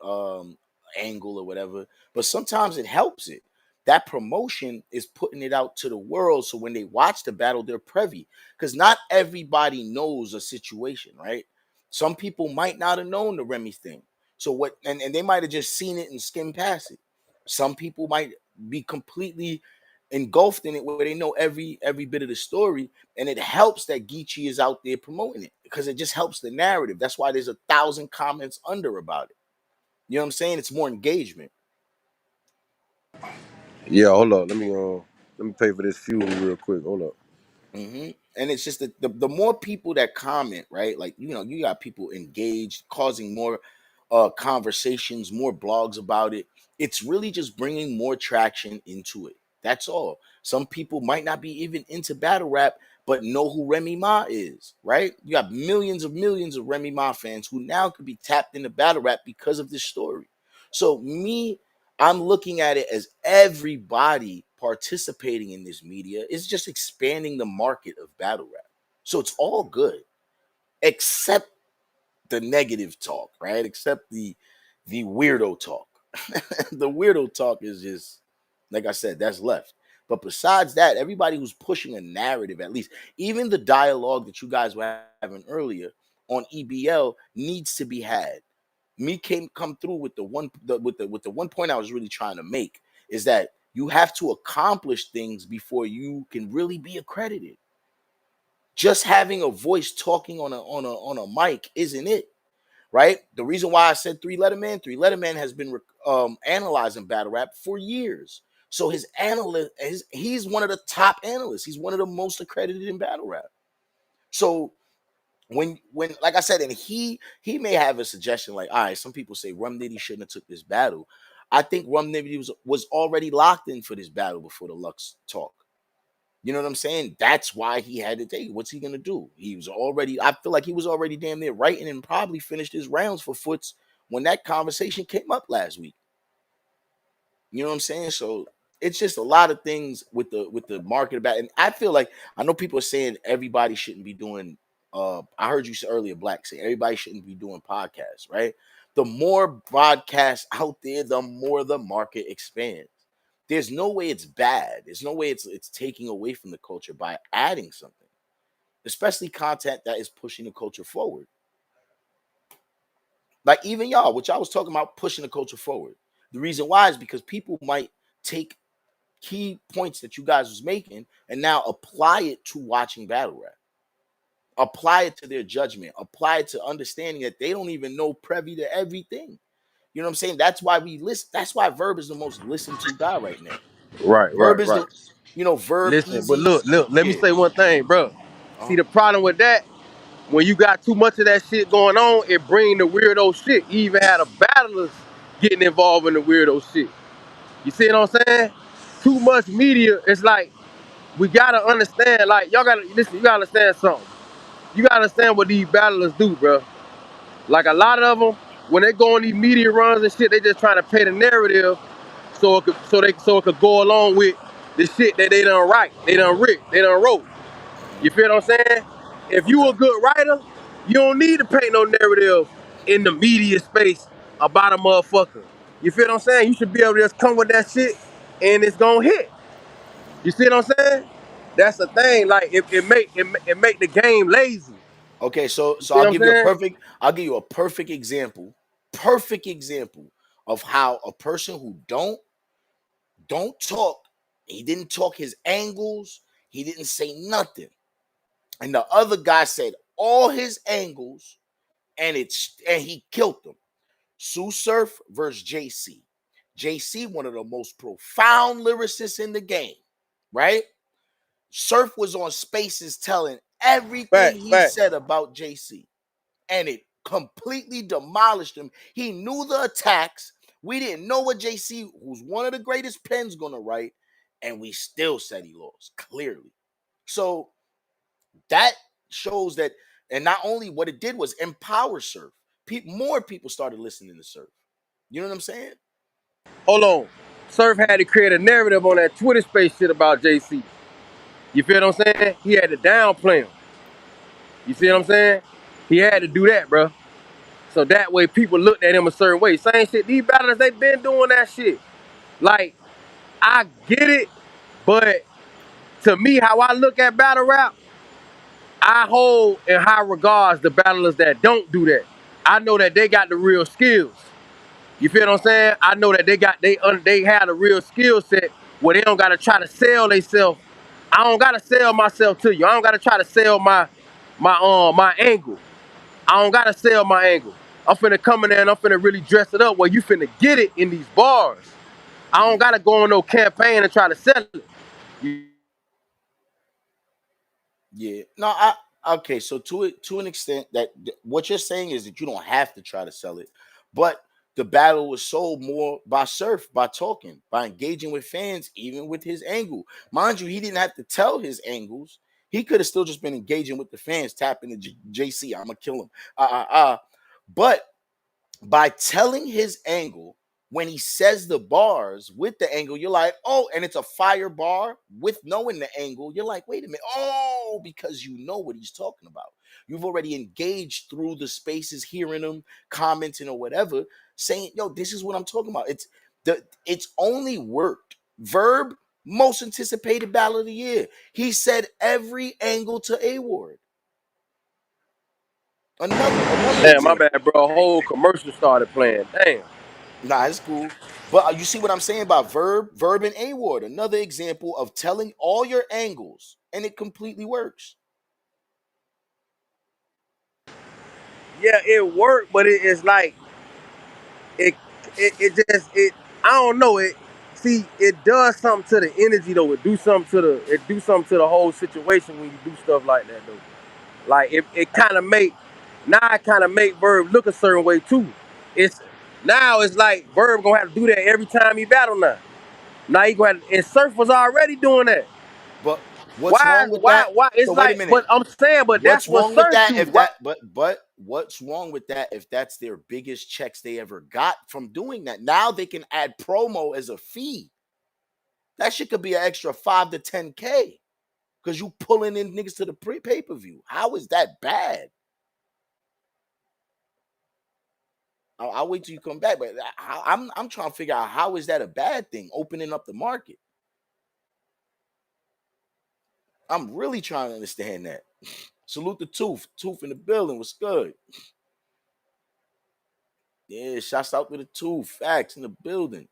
angle or whatever, but sometimes it helps it. That promotion is putting it out to the world, so when they watch the battle, they're privy. Because not everybody knows a situation, right? Some people might not have known the Remy thing. So what and they might have just seen it and skimmed past it. Some people might be completely engulfed in it where they know every bit of the story, and it helps that Geechee is out there promoting it because it just helps the narrative. That's why there's 1,000 comments under about it. You know what I'm saying? It's more engagement. Yeah, hold up. Let me pay for this fuel real quick. Hold up. And it's just the more people that comment, right? Like, you got people engaged, causing more conversations, more blogs about it. It's really just bringing more traction into it. That's all. Some people might not be even into battle rap, but know who Remy Ma is, right? You got millions of Remy Ma fans who now could be tapped into battle rap because of this story. So I'm looking at it as everybody participating in this media is just expanding the market of battle rap. So it's all good, except the negative talk, right? Except the weirdo talk. The weirdo talk is just like I said, that's left. But besides that, everybody who's pushing a narrative, at least, even the dialogue that you guys were having earlier on EBL needs to be had. Me came come through with the one point I was really trying to make is that you have to accomplish things before you can really be accredited. Just having a voice talking on a mic isn't it, right? The reason why I said Three Letter Man has been analyzing battle rap for years. So he's one of the top analysts. He's one of the most accredited in battle rap. So when like I said, and he may have a suggestion like, all right, some people say Rum Nitty shouldn't have took this battle. I think Rum Nitty was already locked in for this battle before the Lux talk. You know what I'm saying? That's why he had to take it. What's he gonna do? I feel like he was already damn near writing and probably finished his rounds for Foots when that conversation came up last week. You know what I'm saying? So it's just a lot of things with the market about, and I feel like I know people are saying everybody shouldn't be doing. I heard you say earlier, Black, say everybody shouldn't be doing podcasts, right? The more broadcasts out there, the more the market expands. There's no way it's bad. There's no way it's taking away from the culture by adding something, especially content that is pushing the culture forward. Like even y'all, which I was talking about pushing the culture forward. The reason why is because people might take key points that you guys was making and now apply it to watching battle rap. Apply it to their judgment. Apply it to understanding that they don't even know privy to everything. You know what I'm saying? That's why we listen. That's why Verb is the most listened to guy right now. Right, Verb right, is right. the, Verb Listen, but easy. look, let me Yeah. say one thing, bro. See Uh-huh. the problem with that, when you got too much of that shit going on, it bring the weirdo shit. You even had the battlers getting involved in the weirdo shit. You see what I'm saying? Too much media. It's like we gotta understand. Like y'all gotta listen. You gotta understand something. You gotta understand what these battlers do, bro. Like a lot of them, when they go on these media runs and shit, they just trying to pay the narrative so it could go along with the shit that they done write, they done writ, they done wrote. Hmm. You feel what I'm saying? If you Okay. a good writer, you don't need to paint no narrative in the media space about a motherfucker. You feel what I'm saying? You should be able to just come with that shit and it's gonna hit. Hmm. You see what I'm saying? That's the thing. Like it make the game lazy. Okay. So You so see I'll what I'm give you a saying? perfect. I'll give you a perfect example. Perfect example of how a person who don't talk. He didn't talk his angles. He didn't say nothing. And the other guy said all his angles, and he killed them. Sue Surf versus JC. JC, one of the most profound lyricists in the game, right? Surf was on Spaces telling everything Facts, he facts. said about JC, and it completely demolished him. He knew the attacks. We didn't know what JC, who's one of the greatest pens, gonna write, and we still said he lost clearly. So that shows that, and not only what it did was empower Surf. More people started listening to Surf. You know what I'm saying? Hold on. Surf had to create a narrative on that Twitter space shit about JC. You feel what I'm saying? He had to downplay him. You see what Mhm. I'm saying? He had to do that, bro. So that way people looked at him a certain way. Same shit. These battlers, they been doing that shit. Like, I get it, but to me, how I look at battle rap, I hold in high regards the battlers that don't do that. I know that they got the real skills. You feel what I'm saying? I know that they had a real skill set where they don't gotta try to sell themselves. I don't gotta sell myself to you. I don't gotta try to sell my angle. I don't gotta sell my angle. I'm finna come in there and I'm finna really dress it up where you finna get it in these bars. I don't Mhm. gotta go on no campaign and try to sell it. You Yeah. No, I okay. So to an extent, what you're saying is that you don't have to try to sell it, but the battle was sold more by Surf, by talking, by engaging with fans, even with his angle. Mind you, he didn't have to tell his angles. He could have still just been engaging with the fans, tapping the JC. I'm gonna kill him. But by telling his angle, when he says the bars with the angle, you're like, oh, and it's a fire bar with knowing the angle. You're like, wait a minute. Oh, because you know what he's talking about. You've already engaged through the spaces, hearing him, commenting or whatever, saying, yo, this is what I'm talking about. It's only worked. Verb, most anticipated battle of the year. He said every angle to A Ward. Another Damn, my example. bad, bro. A whole commercial started playing. Damn. Nah, it's cool. But you see what I'm saying about Verb and A Ward. Another example of telling all your angles, and it completely works. Yeah, it worked, but it's like it it just it I don't know it. See, it does something to the energy though. It do something to the whole situation when you do stuff like that though. Like it kind of make now it kind of make Verb look a certain way too. It's now it's like Verb gonna have to do that every time he battle now. Now he gonna have, and Surf was already doing that. But What's wrong with that? Why? So It's wait a like, but minute. I'm saying, but that's What's what wrong with serves that you. if What? that but what's wrong with that if that's their biggest checks they ever got from doing that? Now they can add promo as a fee. That shit could be an extra 5 to 10K because you pulling in niggas to the pay-per-view. How is that bad? I'll wait till you come back, but I'm trying to figure out how is that a bad thing, opening up the market. I'm really trying to understand that. Salute the Tooth in the building. What's good? Yeah, shouts out to the Tooth. Facts in the building.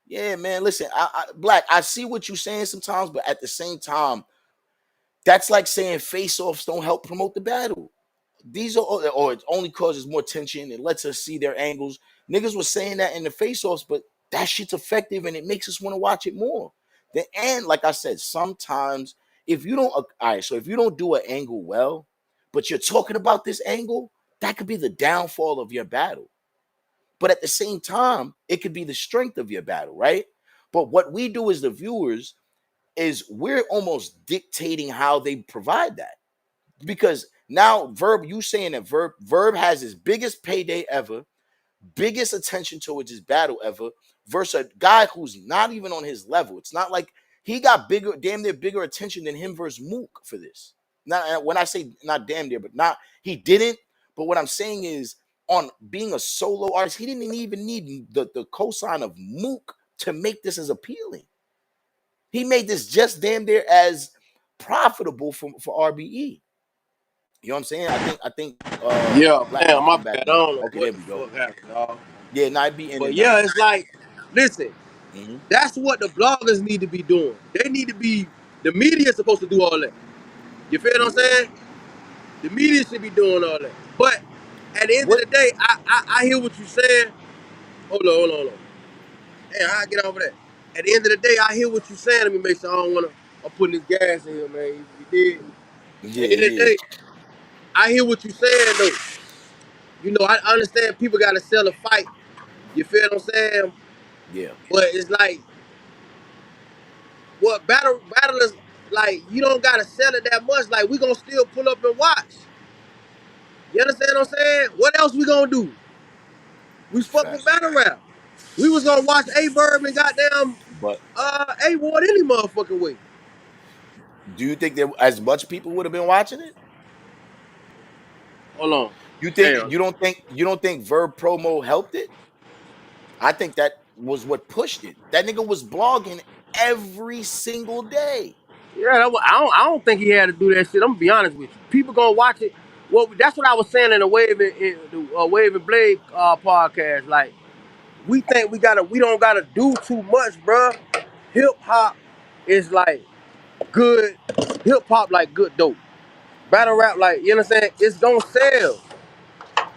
Yeah, man. Listen, Black, I see what you're saying sometimes, but at the same time, that's like saying face-offs don't help promote the battle. These are, or it only causes more tension. It lets us see their angles. Niggas was saying that in the face-offs, but that shit's effective and it makes us want to watch it more. And like I said, sometimes if you don't, all right, so if you don't do an angle well, but you're talking about this angle, that could be the downfall of your battle. But at the same time, it could be the strength of your battle, right? But what we do as the viewers is we're almost dictating how they provide that. Because now Verb, you saying that Verb has his biggest payday ever, biggest attention towards his battle ever, versus a guy who's not even on his level. It's not like he got bigger, damn near bigger attention than him versus Mook for this. Not when I say not damn near, but not he didn't. But what I'm saying is, on being a solo artist, he didn't even need the cosign of Mook to make this as appealing. He made this just damn near as profitable for RBE. You know what I'm saying? I think Yeah, Black might damn, my come back bad. I now. don't know Okay, what there the we go. fuck happened, dog. Yeah, nah, it be in But and out. yeah, it's like, listen, Hmm. that's what the bloggers need to be doing. They need to be, the media is supposed to do all that. You feel what I'm Yeah. saying? The media should be doing all that. But at the end of What? the day, I hear what you're saying. Hold on. Hey, how I get over that? At the end of the day, I hear what you're saying. Let me make sure I don't want to, I'm putting this gas in here, man. You did. Yeah, At the end of the yeah, day, I hear what you're saying, though. You know, I understand people got to sell a fight. You feel what I'm saying? yeah. But it's like, what battlers, like, you don't got to sell it that much. Like, we going to still pull up and watch. You understand what I'm saying? What else we going to do? We fuck with Facts. battle rap. We was going to watch A-Verb and goddamn But A-Ward any motherfucking way. do you think that as much people would have been watching it? Hold on. You think Damn. you don't think Verb promo helped it? I think that was what pushed it. That nigga was blogging every single day. Yeah, I don't think he had to do that shit. I'm gonna be honest with you. People gonna watch it. Well, that's what I was saying in the Wave and Blade podcast. Like, we think we don't gotta do too much, bruh. Hip hop is like good. Hip hop like good dope. Battle rap, like, you know what I'm saying? It's gonna sell.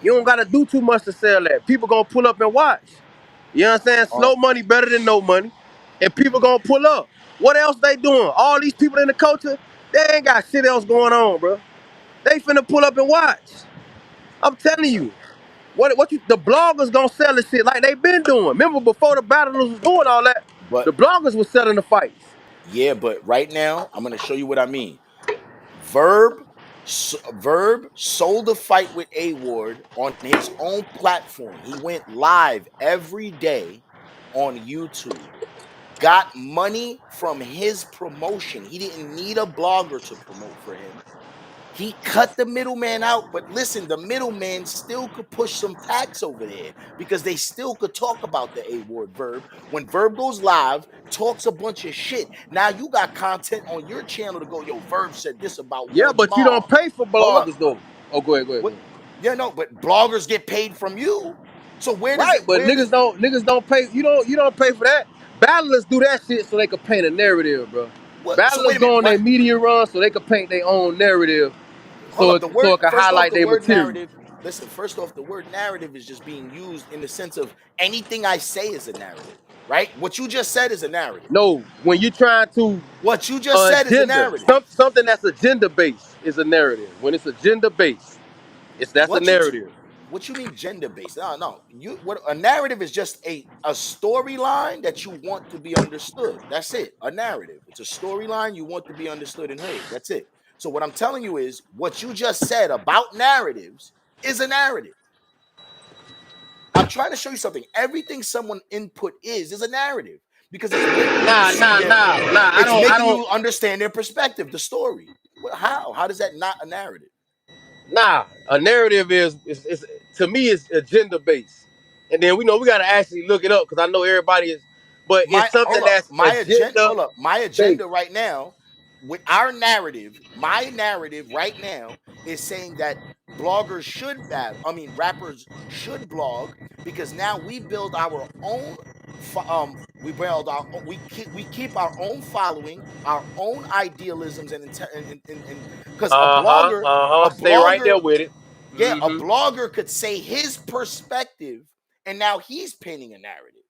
You don't gotta do too much to sell that. People gonna pull up and watch. You know what I'm saying? Uh, Slow money better than no money. And people gonna pull up. What else they doing? All these people in the culture, they ain't got shit else going on, bro. They finna pull up and watch. I'm telling you. What you the bloggers gonna sell the shit like they been doing. Remember before the battlers was doing all that, but the bloggers was selling the fights. yeah, but right now I'm gonna show you what I mean. Verb sold a fight with A Ward on his own platform. He went live every day on YouTube. Got money from his promotion. He didn't need a blogger to promote for him. He cut the middleman out, but listen, the middleman still could push some packs over there because they still could talk about the A Ward Verb. When Verb goes live, talks a bunch of shit. Now you got content on your channel to go, yo, Verb said this about Yeah, Wardy but you Mar. don't pay for Hold up. bloggers though. Oh, go ahead, go ahead, go What? ahead. Yeah, no, but bloggers get paid from you. So where does Right, it, but where does, niggas don't pay. You don't pay for that. Battlers do that shit so they can paint a narrative, bro. what? So wait Battlers a minute. go on What? their media run so they can paint their own narrative, Hold up. so it can First off, highlight the their word material. narrative. Listen, first off, the word narrative is just being used in the sense of anything I say is a narrative, right? What you just said is a narrative. No, when you trying to What you just said is a agenda, narrative. something that's agenda based is a narrative. When it's agenda based, that's a What you, narrative. What you mean gender based? No. What a narrative is just a storyline that you want to be understood. That's it. A narrative. It's a storyline you want to be understood and heard. That's it. So what I'm telling you is what you just said about narratives is a narrative. I'm trying to show you something. Everything someone input is a narrative because it's making you Nah, see nah, them. nah, nah. It's I making don't. you understand their perspective, the story. How? How does that not a narrative? Nah, a narrative is to me is agenda based, and then we know we got to actually look it up because I know everybody is, but My it's something hold up, that's my agenda. agenda Hold up, my based. agenda right now with our narrative. My narrative right now is saying that bloggers should battle. I mean, rappers should blog because now we build our own. We build our. We keep our own following, our own idealisms, and because Uh huh. Uh huh. a Stay right blogger, there with it. yeah, a Mm-hmm. blogger could say his perspective, and now he's painting a narrative.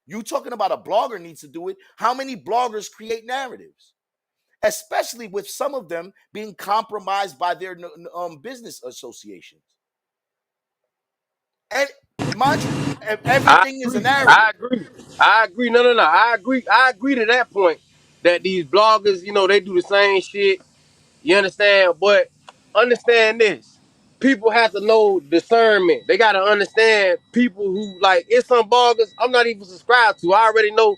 You talking about a blogger needs to do it. How many bloggers create narratives? Especially with some of them being compromised by their business associations. And mind you, I everything is a agree. I narrative. agree. I agree. No, no, no. I agree. I agree to that point that these bloggers, they do the same shit. You understand? But understand this. People have to know discernment. They gotta understand people who like it's some bloggers I'm not even subscribed to. I already know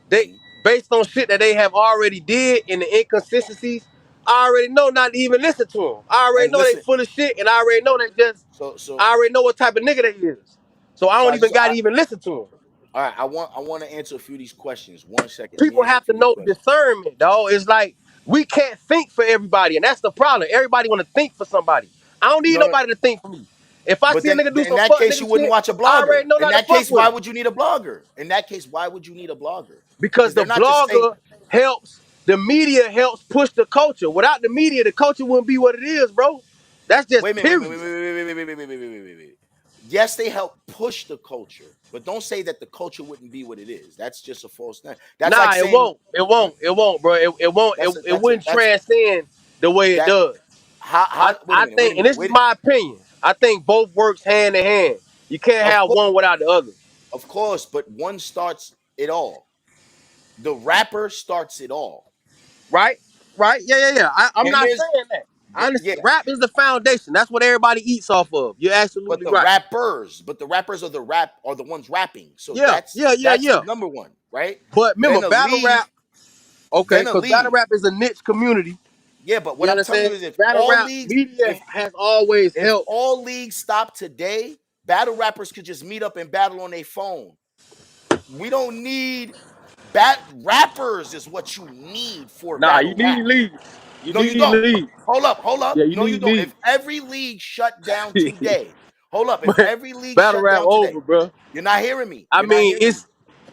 they Mhm. based on shit that they have already did and the inconsistencies. I already know not to even listen to them. I already And know they listen, full of shit, and I already know they just. so so I already know what type of nigga they is. So I so don't I even just gotta even listen to them. all right, I want to answer a few of these questions. 1 second. Let me People answer a have to few of these know questions. discernment, dog. It's like we can't think for everybody, and that's the problem. Everybody want to think for somebody. I don't need No, no, nobody to think for me. If I but see a then nigga do in some that fuck case you nigga wouldn't shit, watch a I blogger. already know In not to that fuck case, with why him would you need a blogger? In that case, why would you need a blogger? because Because the they're not just saying, blogger helps. The media helps push the culture. Without the media, the culture wouldn't be what it is, bro. That's just wait a minute, period. wait. Yes, they help push the culture, but don't say that the culture wouldn't be what it is. That's just a false thing. That's like Nah, it saying won't. It won't. It won't, bro. It won't. It wouldn't that's transcend the way it that does. how wait a minute, Think, and this is wait. my opinion. I think both works hand in hand. You can't Of have course, one without the other, of course, but one starts it all. The rapper starts it all, right? Right? Yeah, yeah, yeah. I'm and not there's saying that. I yeah, understand. Rap is the foundation. That's what everybody eats off of. You're absolutely right. but the rappers are the ones rapping. So Yeah, yeah, yeah, that's yeah. number one, right? But remember, Then a battle league, rap. Okay, then a because battle league. rap is a niche community. Yeah, but what You I'm telling you understand? is if Battle all rap leagues, media has always if helped. all leagues stop today, battle rappers could just meet up and battle on their phone. We don't need rappers is what you need for Nah, you battle rap. need leads. You No, you need don't. leads. Hold up. Yeah, you No, you need don't. leads. If every league shut down today, hold up. If But every league battle shut rap down today, over, bro. you're not hearing me. I You're not mean, hearing me. it's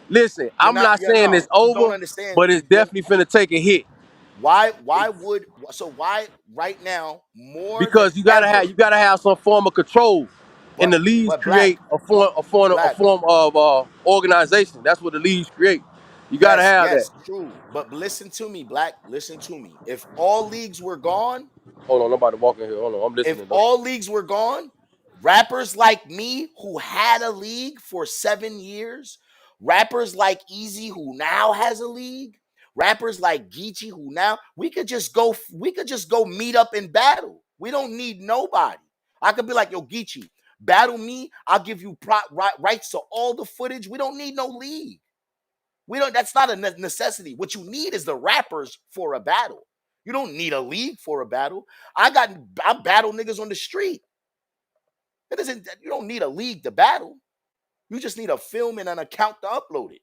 listen. I'm not You're saying it's no, you don't over, understand. but it's definitely finna take a hit Why right now more than because ever, you gotta have some form of control, and but the leagues black, create a black. form of organization. That's what the leagues create. You gotta Yes, have that. yes, true. But listen to me, black. Listen to me. If all leagues were gone, Hold on, nobody walking here. Hold on, I'm if listening though. all leagues were gone, rappers like me who had a league for 7 years, rappers like Easy who now has a league, rappers like Geechee who now we could just go meet up and battle. We don't need nobody. I could be like, yo, Geechee, battle me. I'll give you rights to all the footage. We don't need no league. We don't. That's not a necessity. What you need is the rappers for a battle. You don't need a league for a battle. I battle niggas on the street. It isn't. You don't need a league to battle. You just need a film and an account to upload it.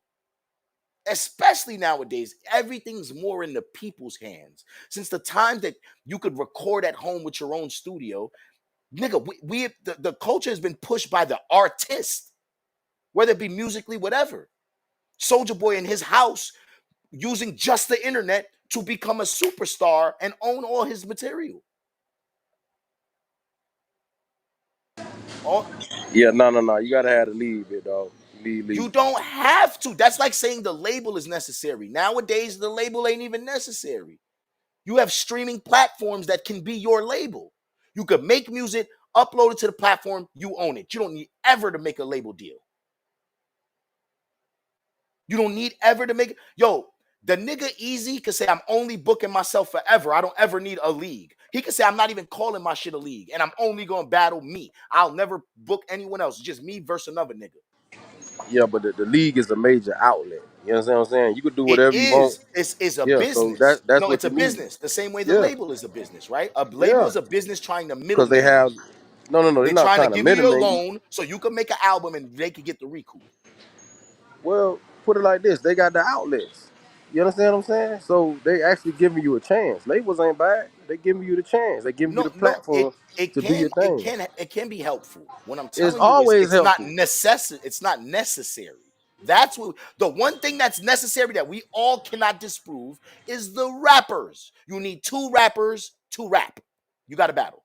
Especially nowadays, everything's more in the people's hands. Since the time that you could record at home with your own studio, nigga, the culture has been pushed by the artist, whether it be musically, whatever. Soldier Boy in his house using just the internet to become a superstar and own all his material. All, Yeah, no, no, no. You gotta have the lead, bit dog. You need you lead. don't have to. That's like saying the label is necessary. Nowadays, the label ain't even necessary. You have streaming platforms that can be your label. You could make music upload it to the platform, you own it. You don't need ever to make a label deal. You don't need ever to make it. Yo, the nigga Easy could say, I'm only booking myself forever. I don't ever need a league. He could say, I'm not even calling my shit a league, and I'm only going to battle me. I'll never book anyone else. It's just me versus another nigga. Yeah, but the league is a major outlet. You understand what I'm saying? You could do It whatever you want. is. It's a Yeah, so business. that's No, it's what a you need. business. The same way the Yeah, label is a business, right? A label yeah. is a business trying to Because they middleman have you. no, they're They're not trying to trying to give you your middleman you. loan so you can make an album and they can get the recoup. Well, put it like this: they got the outlets. You understand what I'm saying? So they actually giving you a chance. Labels ain't bad. They giving you the chance. They giving you the No, platform it to do your can it thing. can it can be helpful. What I'm It's telling you is always helpful. it's not necessary. That's what the one thing that's necessary that we all cannot disprove is the rappers. You need two rappers to rap. You got to battle.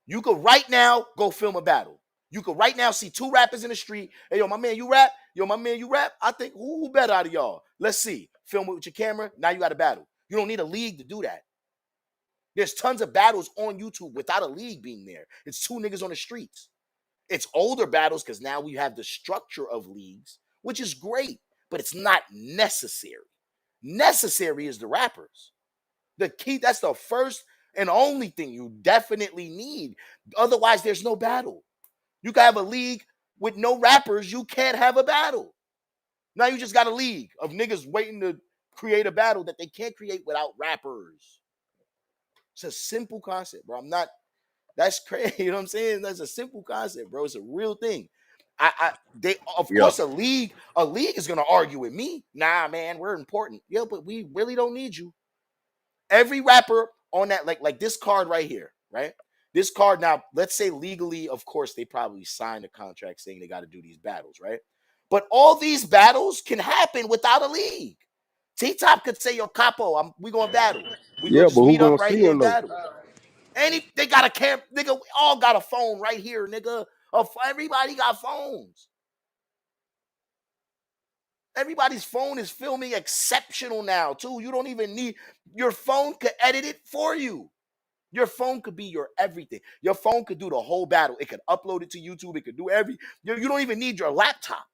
You could right now go film a battle. You could right now see two rappers in the street. Hey, yo, my man, you rap? Yo, my man, you rap? I think who better out of y'all? Let's see. Film it with your camera. Now you got a battle. You don't need a league to do that. There's tons of battles on YouTube without a league being there. It's two niggas on the streets. It's older battles because now we have the structure of leagues, which is great, but it's not necessary. Necessary is the rappers. The key, that's the first and only thing you definitely need. Otherwise, there's no battle. You can have a league with no rappers, you can't have a battle. Now you just got a league of niggas waiting to create a battle that they can't create without rappers. It's a simple concept, bro. I'm not, that's crazy. You know what I'm saying? That's a simple concept, bro. It's a real thing. They, of Yeah. course, a league is gonna argue with me. Nah, man, we're important. Yeah, but we really don't need you. Every rapper on that, like this card right here, right? This card now, let's say legally, of course, they probably signed a contract saying they got to do these battles, right? But all these battles can happen without a league. T Top could say, "Yo, Capo, we going to battle. We gonna Yeah, just but who meet up gonna right see here him and though? battle." They got a camp, nigga. We all got a phone right here, nigga. Everybody got phones. Everybody's phone is filming exceptional now, too. You don't even need your phone could edit it for you. Your phone could be your everything. Your phone could do the whole battle. It could upload it to YouTube. It could do you don't even need your laptop.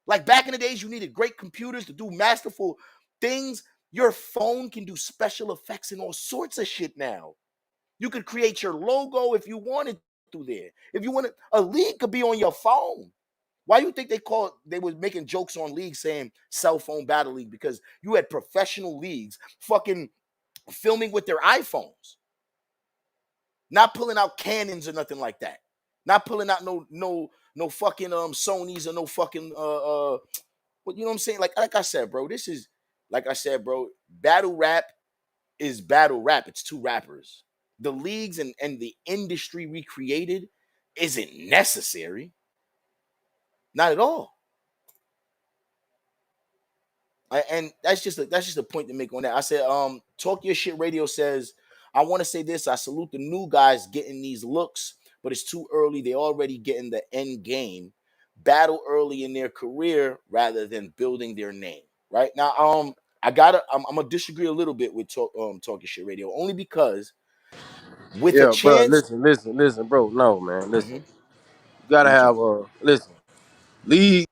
Like back in the days, you needed great computers to do masterful things. Your phone can do special effects and all sorts of shit now. You could create your logo if you wanted through there. If you wanted, a league could be on your phone. Why do you think they were making jokes on leagues saying cell phone battle league? Because you had professional leagues fucking filming with their iPhones. Not pulling out Canons or nothing like that. Not pulling out no fucking Sonys or no fucking what you know what I'm saying? Like I said, bro, this is like I said, bro, battle rap is battle rap. It's two rappers. The leagues and the industry we created isn't necessary. Not at all. And that's just a point to make on that. I said, Talk Your Shit Radio says, I want to say this. I salute the new guys getting these looks, but it's too early. They already getting the end game. Battle early in their career rather than building their name. Right now, I'm gonna disagree a little bit with Talk Your Shit Radio only because with a Yeah, bro. chance. Listen, bro. No, man. Listen. Mhm. You gotta What you have listen. League.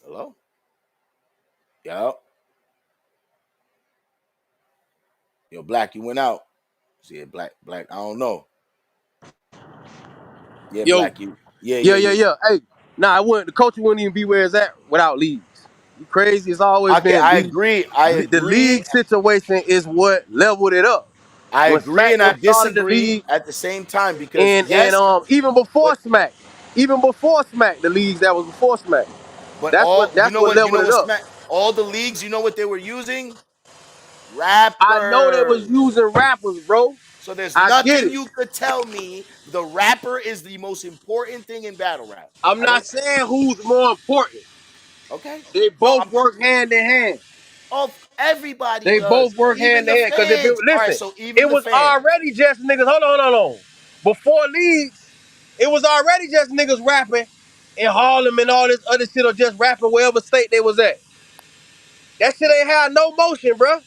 hello? Yeah, yo, Black, you went out. See it, Black. I don't know. Yeah, Yo. Black, you. Yeah, Yeah, yeah, yeah, yeah. yeah. Hey, nah, I wouldn't. The culture wouldn't even be where it's at without leagues. You crazy? It's always Okay, been I league. agree. I The agree. league situation is what leveled it up. I When agree Smack and I them started the disagree league, at the same time because and yes, but even before Smack, the leagues that was before Smack. That's what you know leveled it what up. smack all the leagues, you know what they were using? I know they was Rappers. using rappers, bro. So there's I get nothing it. you could tell me the rapper is the most important thing in battle rap. I'm I not don't saying who's more important. okay. They No, both work hand in hand. of everybody They does, both work even hand in the hand. Because if it fans. All right, listen, so even it the was fans. already just niggas. Hold on. Before leagues, it was already just niggas rapping in Harlem and all this other shit, or just rapping wherever state they was at. That shit ain't had no motion, bro.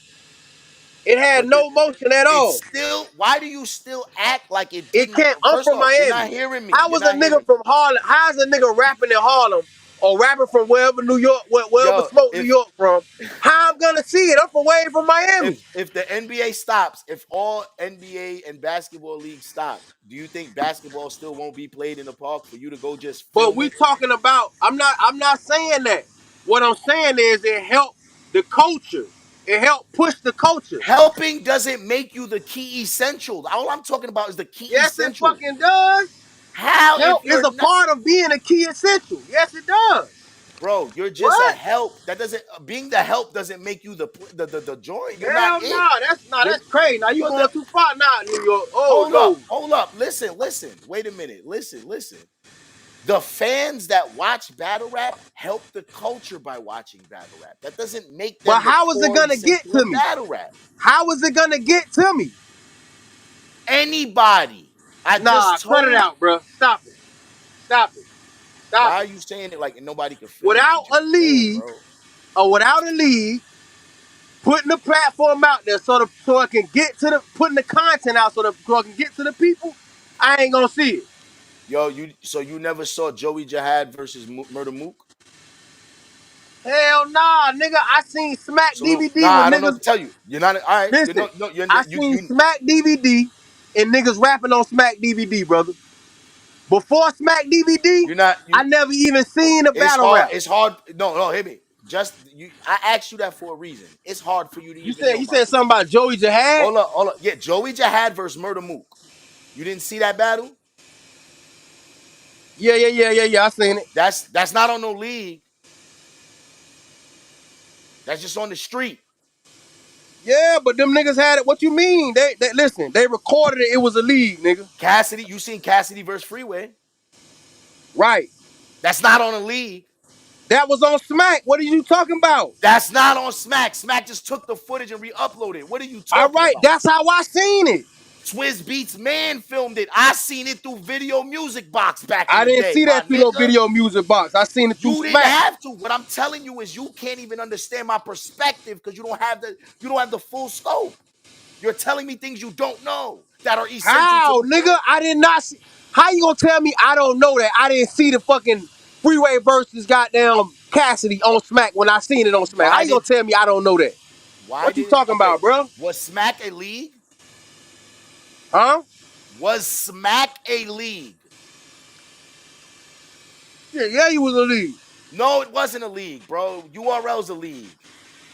It had But no motion at it's all. still. Why do you still act like it It didn't? can't. I'm First from off, you're Miami. not hearing me. How You're was a not nigga hearing me. from Harlem? How's a nigga rapping in Harlem or rapping from wherever New York, wherever Yo, Smoke New York from? How I'm gonna see it? I'm from way from Miami. if the NBA stops, if all NBA and basketball leagues stop, do you think basketball still won't be played in the park for you to go just But film we it? talking about. I'm not saying that. What I'm saying is it helped the culture. It helped push the culture. Helping doesn't make you the key essential. All I'm talking about is the key Yes, it essential. fucking does. How if Help is you're a not, part of being a key essential. Yes, it does. bro? You're just a What? help. That doesn't being the help doesn't make you the joint. You're not Hell it. no, You're that's crazy. Now you you're the going too far now, New York. Oh hold no. up, hold up. Listen. Wait a minute. Listen. The fans that watch battle rap help the culture by watching battle rap. That doesn't make But them the how is it core gonna get essential to of me? battle rap. How is it gonna get to me? Anybody. I Nah, just cut it told you. out, bro. Stop it. Stop it. Why Stop are it. you saying it like nobody can feel it? Without Because you a can, league bro. or without a league, putting the platform out there so it can get to the putting the content out so it can get to the people, I ain't gonna see it. Yo, you never saw Joey Jihad versus Murder Mook? Hell nah, nigga. I seen Smack Salute. DVD Nah, with I don't know what niggas. to tell you. You're not all right. You Listen, know, no, you're I you seen you Smack DVD and niggas rapping on Smack DVD, brother. Before Smack DVD, you're not I you. never even seen a It's battle hard. rap. It's hard. No, hit me. Just you. I asked you that for a reason. It's hard for you to You even said know, you my said G. something about Joey Jihad? Hold up. Yeah, Joey Jihad versus Murder Mook. You didn't see that battle? Yeah. I seen it. That's not on no league. That's just on the street. Yeah, but them niggas had it. What you mean? They listen. They recorded it. It was a league, nigga. Cassidy, you seen Cassidy versus Freeway? Right. That's not on a league. That was on Smack. What are you talking about? That's not on Smack. Smack just took the footage and re-uploaded it. What are you All talking right. about? That's how I seen it. Swizz Beats Man filmed it. I seen it through Video Music Box back in I the didn't day, see my that through no nigga. video music box. I seen it through You didn't Smack. have to. What I'm telling you is you can't even understand my perspective because you don't have the full scope. You're telling me things you don't know that are essential to How, the nigga? point. I did not see. How you gonna tell me I don't know that? I didn't see the fucking Freeway versus goddamn Cassidy on Smack when I seen it on Smack. How Why you gonna did tell me I don't know that? why What you did talking okay? about, bro? Was Smack a league? Huh? Was Smack a league? Yeah, you was a league. No, it wasn't a league, bro. URL's a league.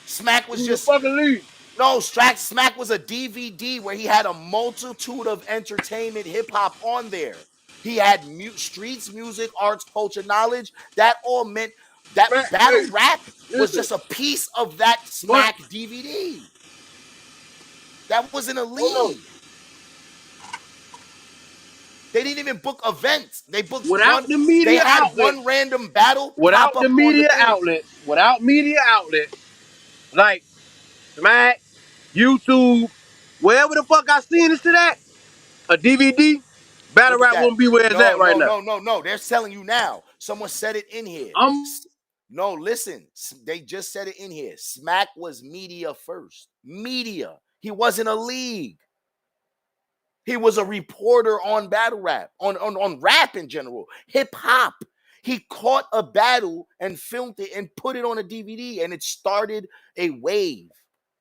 Smack You was was a just fucking league. no. Smack was a DVD where he had a multitude of entertainment, hip hop on there. He had streets, music, arts, culture, knowledge. That all meant that Man, battle hey, rap was listen. just a piece of that But Smack DVD. That wasn't a hold on. league. They didn't even book events. They booked Without one. the They media had outlet, one random battle pop without the up on the media thing. outlet, without media outlet, like Smack, YouTube, wherever the fuck I seen this to that, a DVD, battle Look at rap that. wouldn't be where it's at right now. No. They're telling you now. Someone said it in here. I'm No, listen. They just said it in here. Smack was media first. Media. He wasn't a league. He was a reporter on battle rap, on rap in general, hip hop. He caught a battle and filmed it and put it on a DVD, and it started a wave.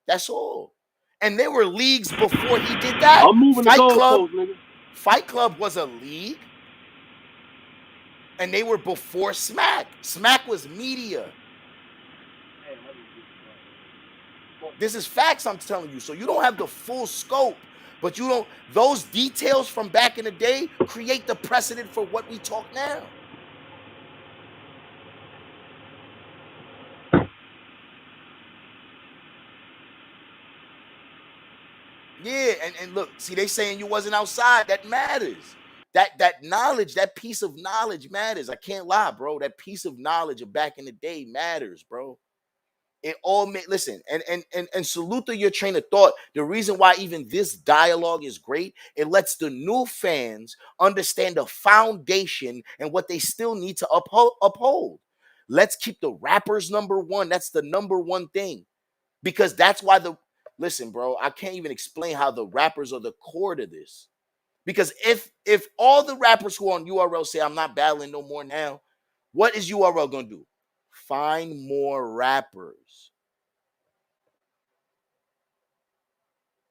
That's all. And there were leagues before he did that. moving the goalpost, nigga. Fight Club was a league, and they were before Smack. Smack was media. This is facts I'm telling you. So you don't have the full scope, but you don't. Those details from back in the day create the precedent for what we talk now. Yeah, and look, see, they saying you wasn't outside. That matters. That knowledge, that piece of knowledge matters. I can't lie, bro. That piece of knowledge of back in the day matters, bro. It all made listen and salute to your train of thought. The reason why even this dialogue is great, it lets the new fans understand the foundation and what they still need to uphold. Let's keep the rappers number one. That's the number one thing. Because that's why Listen, bro, I can't even explain how the rappers are the core to this. Because if all the rappers who are on URL say I'm not battling no more now, what is URL gonna do? Find more rappers.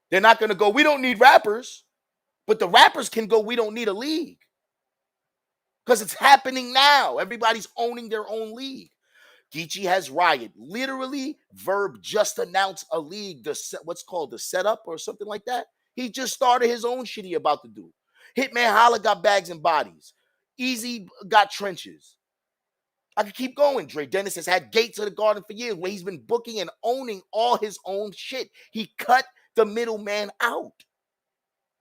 They're not gonna go, we don't need rappers, but the rappers can go, we don't need a league. Because it's happening now. Everybody's owning their own league. Geechee has Riot. Literally, Verb just announced a league, what's called the setup or something like that. He just started his own shit he about to do. Hitman Holla got bags and bodies. Easy got trenches. I could keep going. Dre Dennis has had Gates of the Garden for years where he's been booking and owning all his own shit. He cut the middleman out.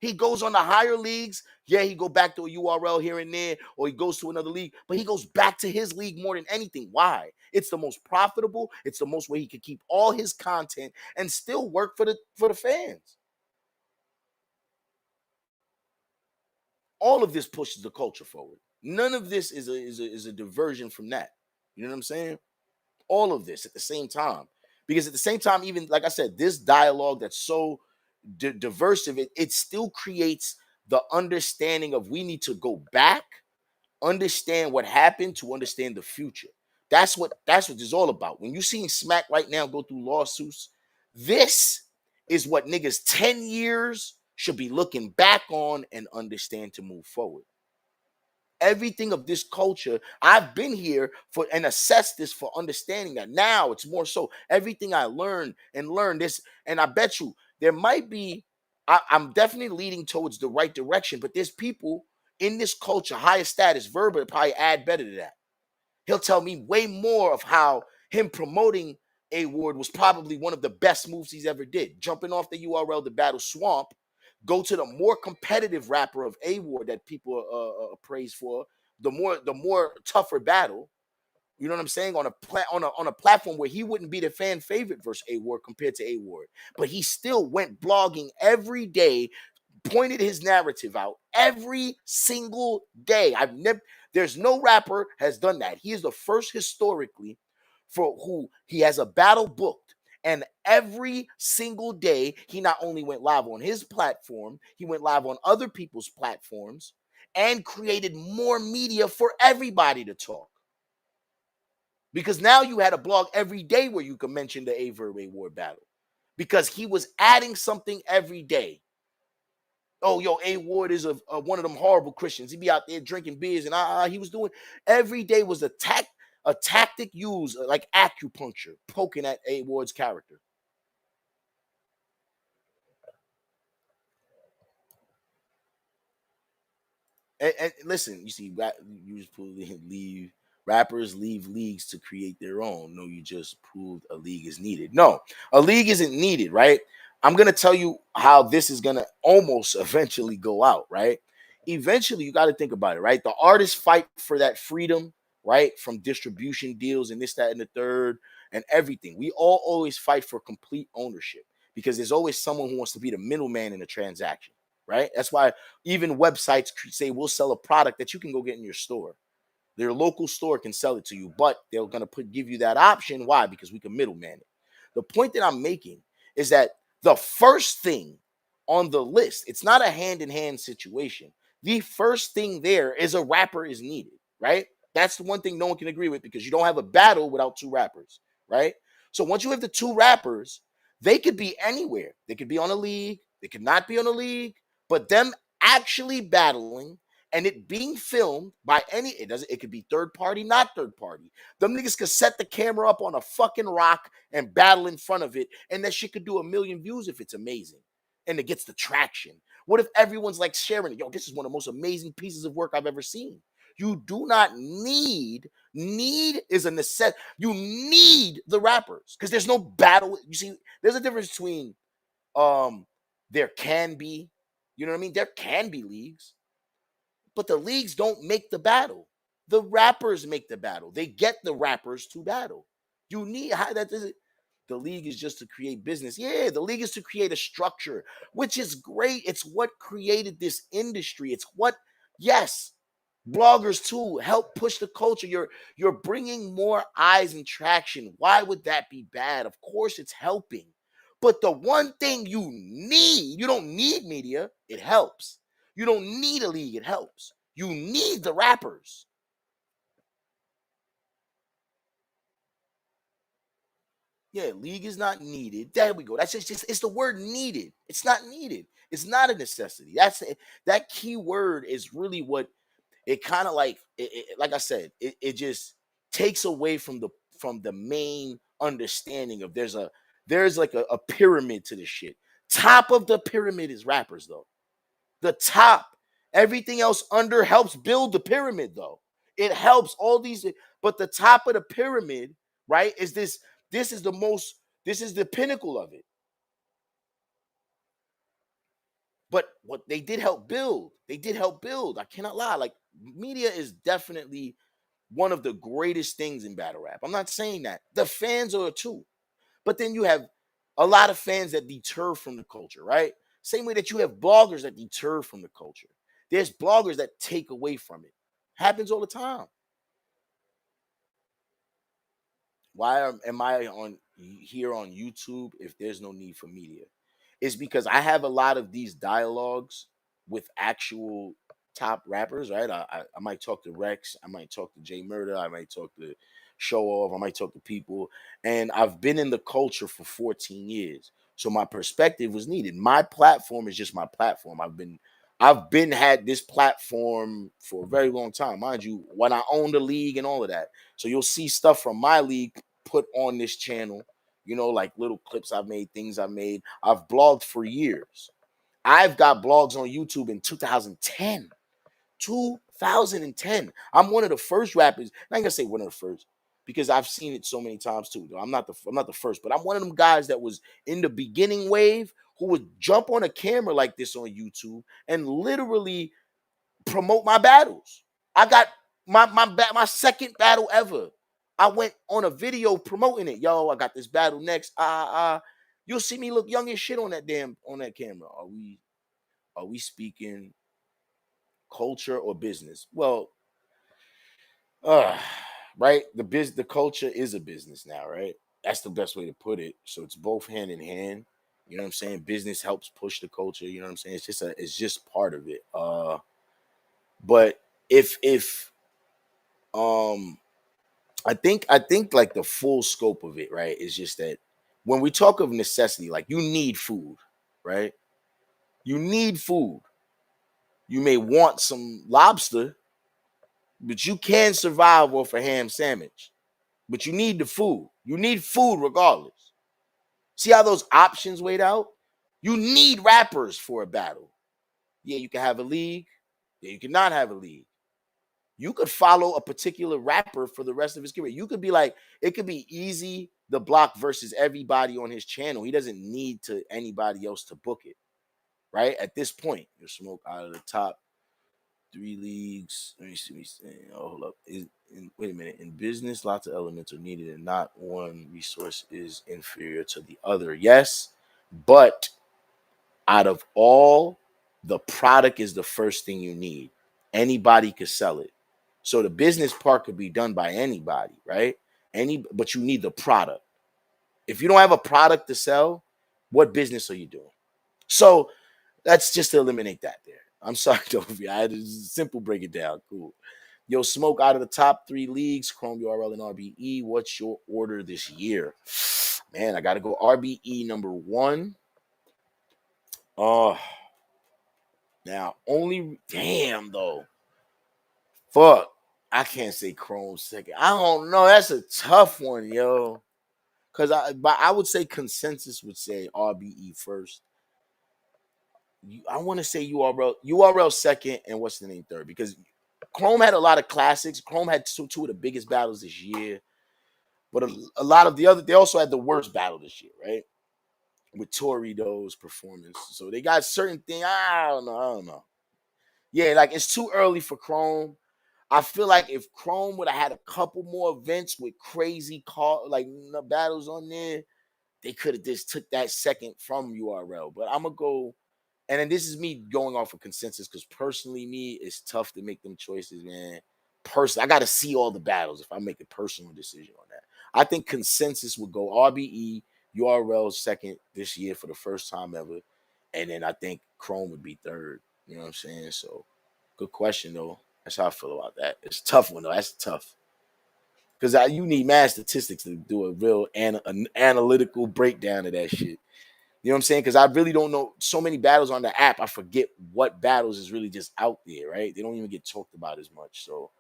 He goes on the higher leagues. Yeah, he go back to a URL here and there, or he goes to another league, but he goes back to his league more than anything. Why? It's the most profitable. It's the most way he could keep all his content and still work for the fans. All of this pushes the culture forward. None of this is a diversion from that. You know what I'm saying? All of this at the same time, because at the same time, even like I said, this dialogue that's so diverse of it still creates the understanding of we need to go back, understand what happened to understand the future. That's what this is all about. When you're seeing Smack right now go through lawsuits, this is what niggas 10 years should be looking back on and understand to move forward. Everything of this culture, I've been here for and assessed this for understanding that. Now it's more so everything I learned this, and I bet you there might be, I'm definitely leading towards the right direction, but there's people in this culture, higher status, Verb would probably add better to that. He'll tell me way more of how him promoting A Ward was probably one of the best moves he's ever did. Jumping off the URL to battle Swamp, go to the more competitive rapper of A Ward that people praise for, the more tougher battle. You know what I'm saying? On a platform where he wouldn't be the fan favorite versus A Ward compared to A Ward, but he still went blogging every day, pointed his narrative out every single day. There's no rapper has done that. He is the first historically for who he has a battle booked. And every single day, he not only went live on his platform, he went live on other people's platforms and created more media for everybody to talk. Because now you had a blog every day where you could mention the A Verb A Ward battle. Because he was adding something every day. Oh, yo, A Ward is one of them horrible Christians. He'd be out there drinking beers, and he was doing every day was a tactic used like acupuncture, poking at A Ward's character. And listen, you see, you just leave rappers leave leagues to create their own. No, you just proved a league is needed. No, a league isn't needed, right? I'm gonna tell you how this is gonna almost eventually go out, right? Eventually, you got to think about it, right? The artists fight for that freedom, right? From distribution deals and this, that, and the third, and everything. We all always fight for complete ownership because there's always someone who wants to be the middleman in a transaction, right? That's why even websites say we'll sell a product that you can go get in your store. Their local store can sell it to you, but they're going to give you that option. Why? Because we can middleman it. The point that I'm making is that the first thing on the list, it's not a hand-in-hand situation. The first thing there is a rapper is needed, right? That's the one thing no one can agree with because you don't have a battle without two rappers, right? So once you have the two rappers, they could be anywhere. They could be on a league. They could not be on a league, but them actually battling and it being filmed by it could be third party, not third party. Them niggas could set the camera up on a fucking rock and battle in front of it, and that shit could do 1 million views if it's amazing and it gets the traction. What if everyone's like sharing it? Yo, this is one of the most amazing pieces of work I've ever seen. You do not need is a necessity. You need the rappers because there's no battle. You see, there's a difference between there can be, you know what I mean? There can be leagues. But the leagues don't make the battle. The rappers make the battle. They get the rappers to battle. You need how that does it. The league is just to create business. Yeah, the league is to create a structure, which is great. It's what created this industry. It's what, yes, bloggers too help push the culture. You're bringing more eyes and traction. Why would that be bad? Of course, it's helping. But the one thing you don't need media, it helps. You don't need a league, it helps. You need the rappers. Yeah, league is not needed. There we go. That's just it's the word needed. It's not needed. It's not a necessity. That's it. That key word is really what it kind of like like I said, it just takes away from the main understanding of there's like a pyramid to this shit. Top of the pyramid is rappers though. The top. Everything else under helps build the pyramid, though. It helps all these, but the top of the pyramid, right, is this. This is the most. This is the pinnacle of it. But what they did help build, they did help build. I cannot lie. Like media is definitely one of the greatest things in battle rap. I'm not saying that. The fans are too. But then you have a lot of fans that deter from the culture, right? Same way that you have bloggers that deter from the culture. There's bloggers that take away from it. Happens all the time. Am I on here on YouTube if there's no need for media? It's because I have a lot of these dialogues with actual top rappers, right? I might talk to Rex, I might talk to Jay Murder, I might talk to Show Off, I might talk to people, and I've been in the culture for 14 years, so my perspective was needed. My platform is just my platform. I've been had this platform for a very long time, mind you, when I owned the league and all of that. So you'll see stuff from my league put on this channel, like little clips I've made, things I've made. I've blogged for years. I've got blogs on YouTube in 2010. 2010. I'm one of the first rappers. I ain't gonna say one of the first because I've seen it so many times too. I'm not the first, but I'm one of them guys that was in the beginning wave who would jump on a camera like this on YouTube and literally promote my battles. I got my second battle ever. I went on a video promoting it. Yo, I got this battle next. You'll see me look young as shit on that camera. Are we speaking culture or business? Well, uh, right. The culture is a business now, right? That's the best way to put it. So it's both hand in hand. You know what I'm saying? Business helps push the culture. You know what I'm saying? It's just part of it. But if um I think like the full scope of it, right, is just that when we talk of necessity, like you need food, right? You need food. You may want some lobster, but you can survive off a ham sandwich. But you need the food. You need food regardless. See how those options weighed out? You need rappers for a battle. Yeah, you can have a league. Yeah, you cannot have a league. You could follow a particular rapper for the rest of his career. You could be like, it could be easy the block versus everybody on his channel. He doesn't need to anybody else to book it, right? At this point, you smoke out of the top three leagues. Let me see. Hold up. Wait a minute. In business, lots of elements are needed, and not one resource is inferior to the other. Yes, but out of all, the product is the first thing you need. Anybody could sell it. So the business part could be done by anybody, right? But you need the product. If you don't have a product to sell, what business are you doing? So that's just to eliminate that there. I'm sorry, Dovey. I had to simple break it down. Cool. Yo, Smoke, out of the top three leagues, Chrome, URL, and RBE, what's your order this year? Man, I got to go RBE number one. Oh, now only, damn, though. Fuck. I can't say Chrome second. I don't know. That's a tough one, yo. But I would say consensus would say RBE first. I want to say URL second, and what's the name third? Because Chrome had a lot of classics. Chrome had two of the biggest battles this year, but a lot of the other, they also had the worst battle this year, right? With Torido's performance. So they got certain things. I don't know. Yeah, like it's too early for Chrome. I feel like if Chrome would have had a couple more events with crazy battles on there, they could have just took that second from URL. But I'm gonna go, and then this is me going off of consensus because personally, me, it's tough to make them choices, man. Personally, I got to see all the battles if I make a personal decision on that. I think consensus would go RBE, URL second this year for the first time ever, and then I think Chrome would be third. You know what I'm saying? So, good question though. That's how I feel about that. It's a tough one though. That's tough because you need mad statistics to do a real an analytical breakdown of that shit. You know what I'm saying? Because I really don't know so many battles on the app. I forget what battles is really just out there, right? They don't even get talked about as much. So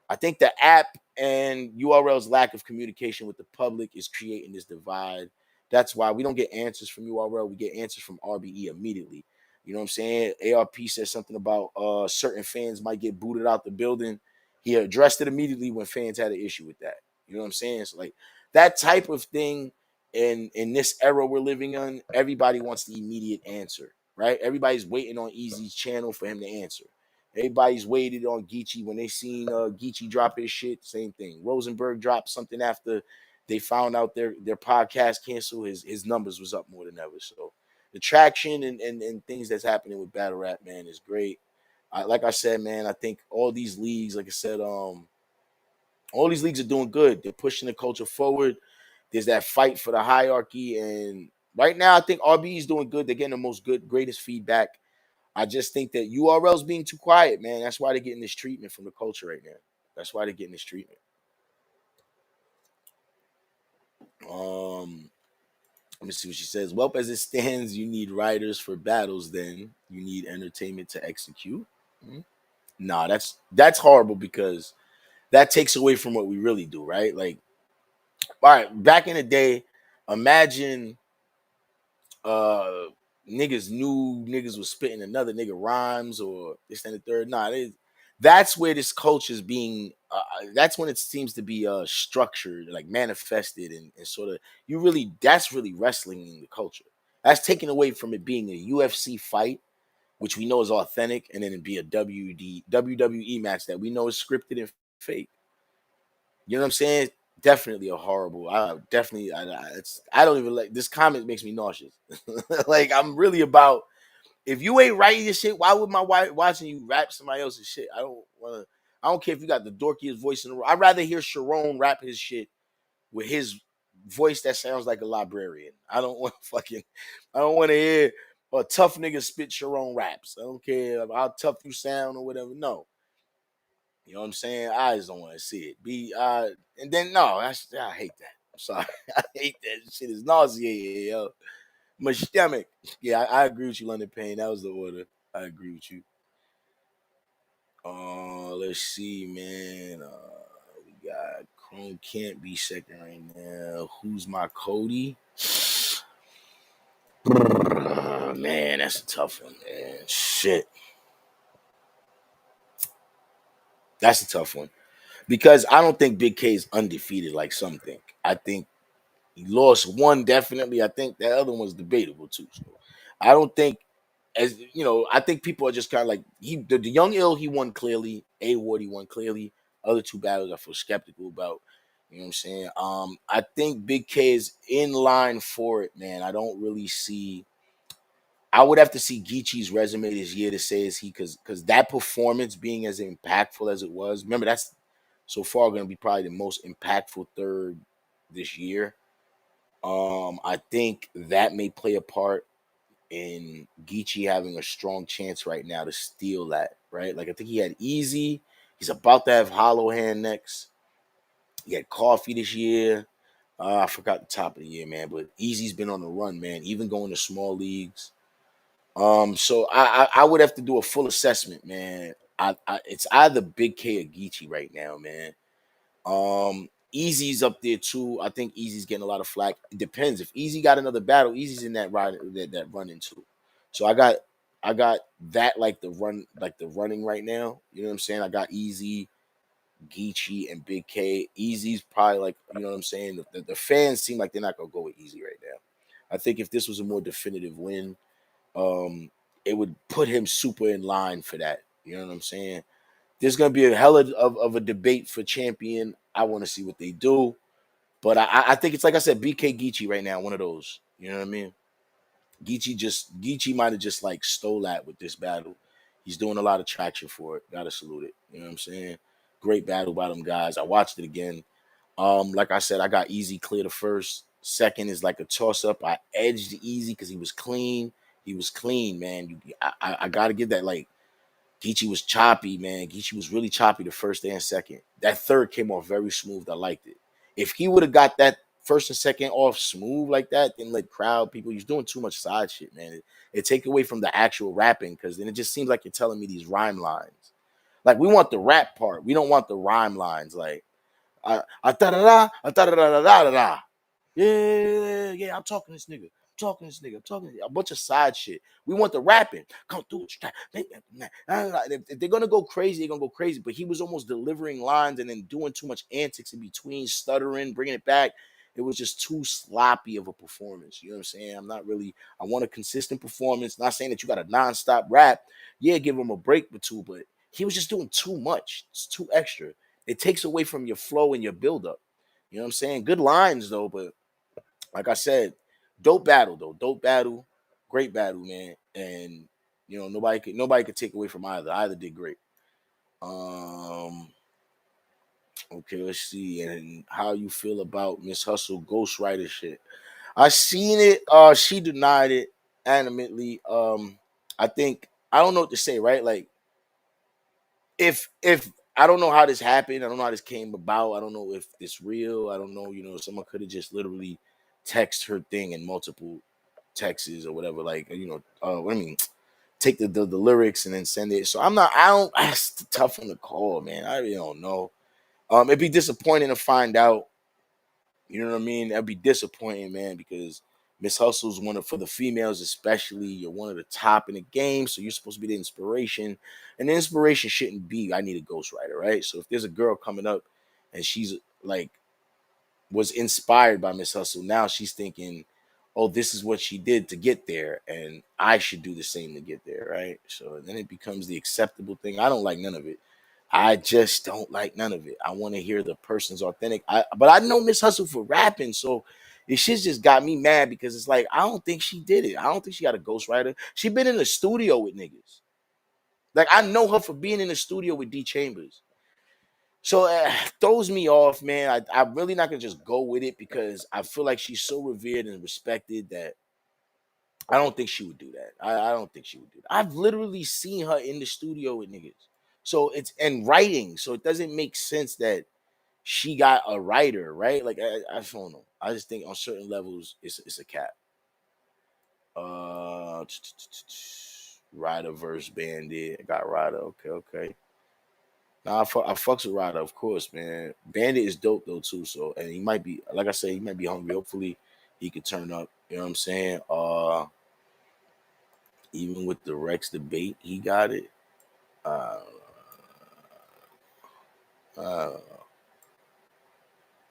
I think the app and URL's lack of communication with the public is creating this divide. That's why we don't get answers from URL. We get answers from RBE immediately. You know what I'm saying? ARP said something about certain fans might get booted out the building. He addressed it immediately when fans had an issue with that. You know what I'm saying? So like that type of thing in this era we're living in, everybody wants the immediate answer, right? Everybody's waiting on Easy's channel for him to answer. Everybody's waited on Geechee when they seen Geechee drop his shit. Same thing. Rosenberg dropped something after they found out their podcast canceled. His numbers was up more than ever. So the traction and things that's happening with battle rap, man, is great. Like I said, man, I think all these leagues, like I said, all these leagues are doing good. They're pushing the culture forward. There's that fight for the hierarchy, and right now I think RB is doing good. They're getting the greatest feedback. I just think that URL's being too quiet, man. That's why they're getting this treatment from the culture right now. That's why they're getting this treatment. Let me see what she says. Well, as it stands, you need writers for battles. Then you need entertainment to execute. Hmm? Nah, that's horrible because that takes away from what we really do, right? Like, all right, back in the day, imagine uh niggas knew niggas was spitting another nigga rhymes or this and the third. Nah, that's where this culture is being. That's when it seems to be structured, like manifested, and sort of you really. That's really wrestling in the culture. That's taken away from it being a UFC fight, which we know is authentic, and then it'd be a WWE match that we know is scripted and fake. You know what I'm saying? Definitely a horrible. I don't even like this comment makes me nauseous. Like I'm really about if you ain't writing your shit, why would my wife watching you rap somebody else's shit? I don't want to. I don't care if you got the dorkiest voice in the world. I'd rather hear Sharon rap his shit with his voice that sounds like a librarian. I don't want fucking. I don't want to hear a tough nigga spit Sharon raps. I don't care how tough you sound or whatever. No, you know what I'm saying? I just don't want to see it. And then no, I hate that. I'm sorry. I hate that shit. Is nauseating, yo. My stomach. Yeah, I agree with you, London Payne. That was the order. I agree with you. Let's see, man. We got Chrome can't be second right now. Who's my Cody? Man, that's a tough one, man. Shit. That's a tough one. Because I don't think Big K is undefeated like some think. I think he lost one definitely. I think that other one's debatable too. So I don't think as you know, I think people are just kind of like the young ill he won clearly, A Ward he won clearly. Other two battles I feel skeptical about. You know what I'm saying? I think Big K is in line for it, man. I don't really see. I would have to see Geechee's resume this year to say is he because that performance being as impactful as it was. Remember that's so far going to be probably the most impactful third this year. I think that may play a part in Geechee having a strong chance right now to steal that, right? Like I think he had Easy. He's about to have Hollow Hand next. He had Coffee this year. I forgot the top of the year, man. But Easy's been on the run, man. Even going to small leagues. So I would have to do a full assessment, man. It's either Big K or Geechee right now, man. Easy's up there too. I think Easy's getting a lot of flack. It depends. If Easy got another battle, Easy's in that ride that running too. So I got that like the running right now. You know what I'm saying? I got Easy, Geechee, and Big K. Easy's probably like, you know what I'm saying? The fans seem like they're not gonna go with Easy right now. I think if this was a more definitive win, um, it would put him super in line for that. You know what I'm saying? There's gonna be a hell of a debate for champion. I want to see what they do, but I think it's like I said, BK Geechee right now, one of those. You know what I mean? Geechee might have just like stole that with this battle. He's doing a lot of traction for it. Gotta salute it. You know what I'm saying? Great battle by them guys. I watched it again. Like I said, I got Easy clear the first. Second is like a toss up. I edged Easy because he was clean. He was clean, man. I got to give that. Like, Geechee was choppy, man. Geechee was really choppy the first and second. That third came off very smooth. I liked it. If he would have got that first and second off smooth like that, then like crowd people, he's doing too much side shit, man. It take away from the actual rapping because then it just seems like you're telling me these rhyme lines. Like, we want the rap part. We don't want the rhyme lines. Like, da da da da da da da. Yeah, I'm talking to this nigga. I'm talking to this nigga. I'm talking to a bunch of side shit. We want the rapping. Come through. If they're gonna go crazy, they're gonna go crazy. But he was almost delivering lines and then doing too much antics in between, stuttering, bringing it back. It was just too sloppy of a performance. You know what I'm saying? I'm not really. I want a consistent performance. Not saying that you got a nonstop rap. Yeah, give him a break or two, but he was just doing too much. It's too extra. It takes away from your flow and your buildup. You know what I'm saying? Good lines though, but like I said, dope battle though. Dope battle, great battle, man. And nobody could take away from either. Either did great. Um, okay, let's see. And how you feel about Miss Hustle ghostwriter shit. I seen it. She denied it animately. I think I don't know what to say, right? Like, if I don't know how this happened, I don't know how this came about. I don't know if it's real. I don't know. Someone could have just literally text her thing in multiple texts or whatever. Like, what I mean, take the lyrics and then send it. So I'm not. I don't. It's tough on the call, man. I really don't know. It'd be disappointing to find out. You know what I mean? That'd be disappointing, man, because Miss Hustle's one of for the females, especially. You're one of the top in the game, so you're supposed to be the inspiration. And the inspiration shouldn't be I need a ghostwriter, right? So if there's a girl coming up and she's like was inspired by Miss Hustle, now she's thinking, oh, this is what she did to get there, and I should do the same to get there, right? So then it becomes the acceptable thing. I don't like none of it. I just don't like none of it. I want to hear the person's authentic. But I know Miss Hustle for rapping, so it shit just got me mad because it's like I don't think she did it. I don't think she got a ghostwriter. She been in the studio with niggas. Like, I know her for being in the studio with D Chambers. So throws me off, man. I'm really not gonna just go with it because I feel like she's so revered and respected that I don't think she would do that. I don't think she would do that. I've literally seen her in the studio with niggas. So it's and writing. So it doesn't make sense that she got a writer, right? Like I don't know. I just think on certain levels it's a cap. Uh Ryder versus Bandit. I got Ryder. Okay. Nah, I fucks with Ryder, of course, man. Bandit is dope though too. So and he might be, like I said, he might be hungry. Hopefully he could turn up. You know what I'm saying? Even with the Rex debate, he got it. Uh,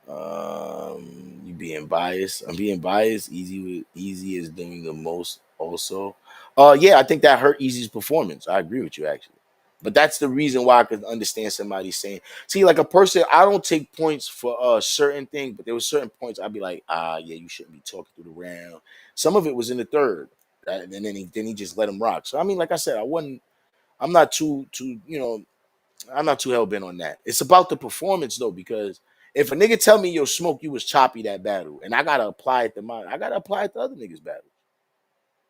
uh, you being biased. I'm being biased. Easy is doing the most also. Yeah, I think that hurt Easy's performance. I agree with you actually. But that's the reason why I could understand somebody saying, see, like a person, I don't take points for certain things, but there were certain points I'd be like, yeah, you shouldn't be talking through the round. Some of it was in the third, and then he just let him rock. So I mean, like I said, I'm not I'm not too hell bent on that. It's about the performance though, because if a nigga tell me yo smoke, you was choppy that battle, and I gotta apply it to mine, I gotta apply it to other niggas' battle.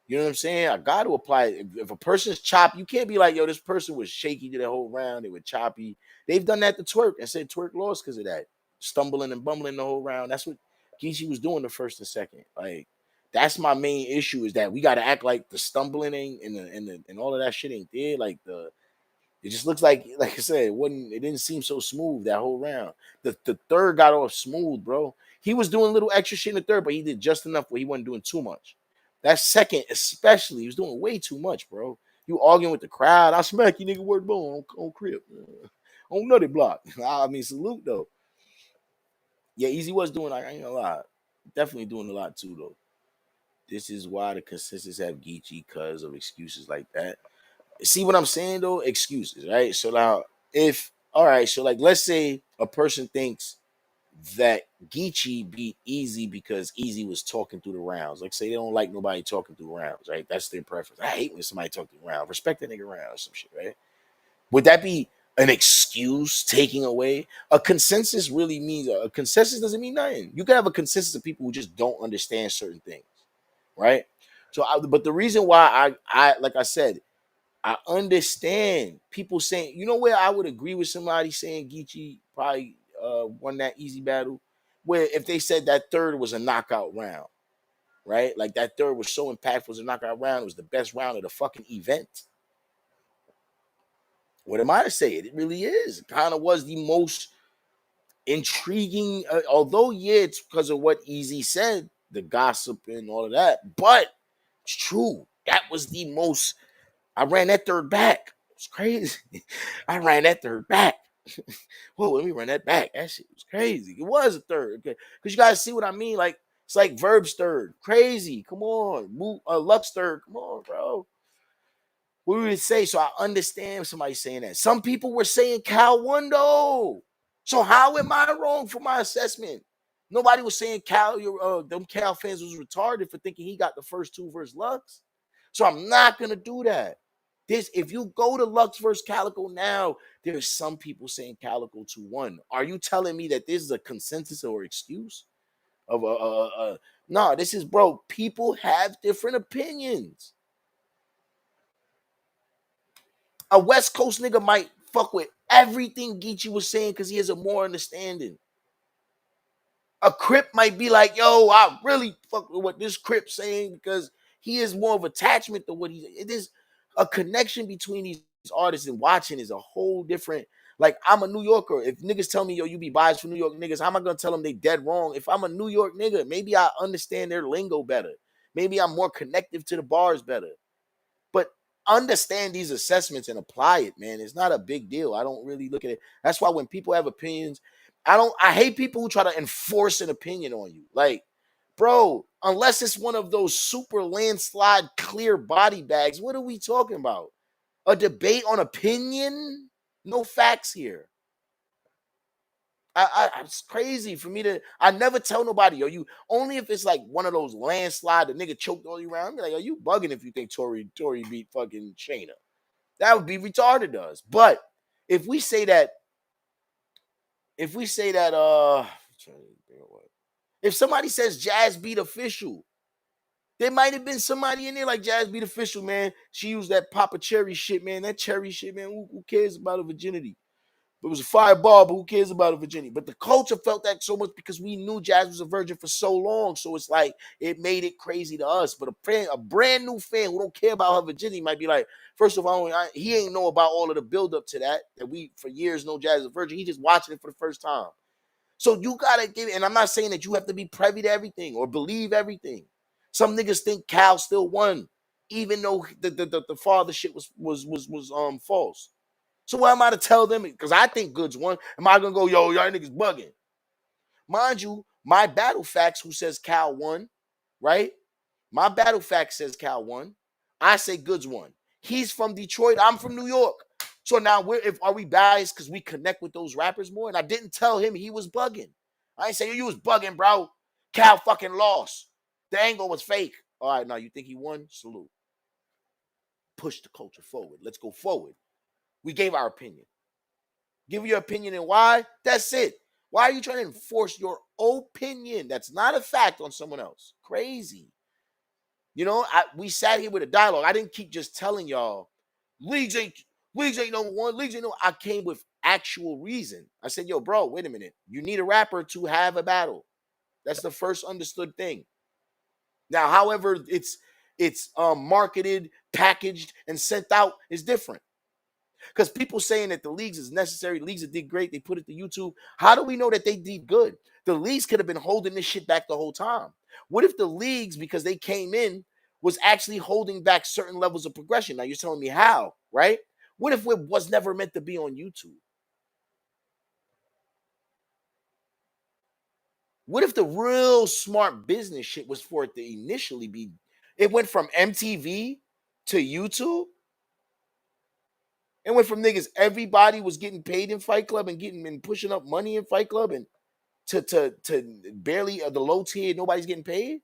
You know what I'm saying? I got to apply it. If a person's choppy, you can't be like, yo, this person was shaky to the whole round. They were choppy. They've done that to Twerk and said Twerk lost because of that. Stumbling and bumbling the whole round. That's what Geechee was doing the first and second. Like, that's my main issue is that we got to act like the stumbling ain't and all of that shit ain't there. Like, it just looks like I said, it didn't seem so smooth that whole round. The third got off smooth, bro. He was doing little extra shit in the third, but he did just enough where he wasn't doing too much. That second, especially, he was doing way too much, bro. You arguing with the crowd. I smack you, nigga, word bone on crib. On Nutty Block. I mean, salute though. Yeah, Easy was doing, I ain't gonna lie. Definitely doing a lot too, though. This is why the consensus have Geechee because of excuses like that. See what I'm saying though? Excuses, right? So now, if all right, so like let's say a person thinks that Geechee beat Easy because Easy was talking through the rounds. Like say they don't like nobody talking through rounds, right? That's their preference. I hate when somebody talk through rounds. Respect that nigga round or some shit, right? Would that be an excuse taking away a consensus really means a consensus doesn't mean nothing. You can have a consensus of people who just don't understand certain things, right? But the reason why I like I said, I understand people saying, you know, where I would agree with somebody saying Geechee probably won that easy battle, where if they said that third was a knockout round, right? Like that third was so impactful, as a knockout round, it was the best round of the fucking event. What am I to say? It really is. It kind of was the most intriguing, although yeah, it's because of what Easy said, the gossip and all of that, but it's true. That was the most. I ran that third back. It's crazy. I ran that third back. Whoa, let me run that back. That shit was crazy. It was a third. Okay. Because you guys see what I mean? Like, it's like Verb's third. Crazy. Come on. Lux third. Come on, bro. What we would say? So I understand somebody saying that. Some people were saying Cal won though. So how am I wrong for my assessment? Nobody was saying Cal, them Cal fans was retarded for thinking he got the first two versus Lux. So I'm not gonna do that. If you go to Lux versus Calico now, there's some people saying Calico 2-1. Are you telling me that this is a consensus or excuse? No, this is, bro. People have different opinions. A West Coast nigga might fuck with everything Geechee was saying because he has a more understanding. A Crip might be like, yo, I really fuck with what this Crip saying because he is more of attachment to what it is. A connection between these artists and watching is a whole different. Like, I'm a New Yorker. If niggas tell me, yo, you be biased for New York niggas, how am I gonna tell them they dead wrong? If I'm a New York nigga, maybe I understand their lingo better. Maybe I'm more connective to the bars better. But understand these assessments and apply it, man. It's not a big deal. I don't really look at it. That's why when people have opinions, I hate people who try to enforce an opinion on you. Like, bro, unless it's one of those super landslide clear body bags, what are we talking about? A debate on opinion? No facts here. It's crazy for me to. I never tell nobody, yo, you only if it's like one of those landslide, the nigga choked all you around. I'm like, yo, you bugging if you think Tory beat fucking Shayna. That would be retarded to us. But if we say that, if somebody says Jazz beat Official, there might have been somebody in there like Jazz beat Official, man. She used that Papa Cherry shit, man. That cherry shit, man. Who cares about a virginity? It was a fireball, but who cares about a virginity? But the culture felt that so much because we knew Jazz was a virgin for so long. So it's like it made it crazy to us. But a brand new fan who don't care about her virginity might be like, first of all, he ain't know about all of the buildup to that we for years know Jazz is a virgin. He just watching it for the first time. So you gotta give it. And I'm not saying that you have to be privy to everything or believe everything. Some niggas think Cal still won, even though the father shit was false. So what am I to tell them? Because I think Goods won. Am I gonna go, yo, y'all niggas bugging? Mind you, my battle facts who says Cal won, right? My battle fact says Cal won. I say Goods won. He's from Detroit. I'm from New York. So now are we biased because we connect with those rappers more? And I didn't tell him he was bugging. I ain't saying you was bugging, bro. Cal fucking lost. The angle was fake. All right, now you think he won? Salute. Push the culture forward. Let's go forward. We gave our opinion. Give your opinion and why. That's it. Why are you trying to enforce your opinion? That's not a fact on someone else. Crazy. You know, we sat here with a dialogue. I didn't keep just telling y'all, leagues ain't number one. Leagues ain't no. I came with actual reason. I said, yo, bro, wait a minute. You need a rapper to have a battle. That's the first understood thing. Now, however, it's marketed, packaged, and sent out is different. Because people saying that the leagues is necessary, leagues that did great, they put it to YouTube. How do we know that they did good? The leagues could have been holding this shit back the whole time. What if the leagues, because they came in, was actually holding back certain levels of progression? Now you're telling me how, right? What if it was never meant to be on YouTube? What if the real smart business shit was for it to initially be, it went from MTV to YouTube? It went from niggas, everybody was getting paid in Fight Club and pushing up money in Fight Club and to barely the low tier, nobody's getting paid.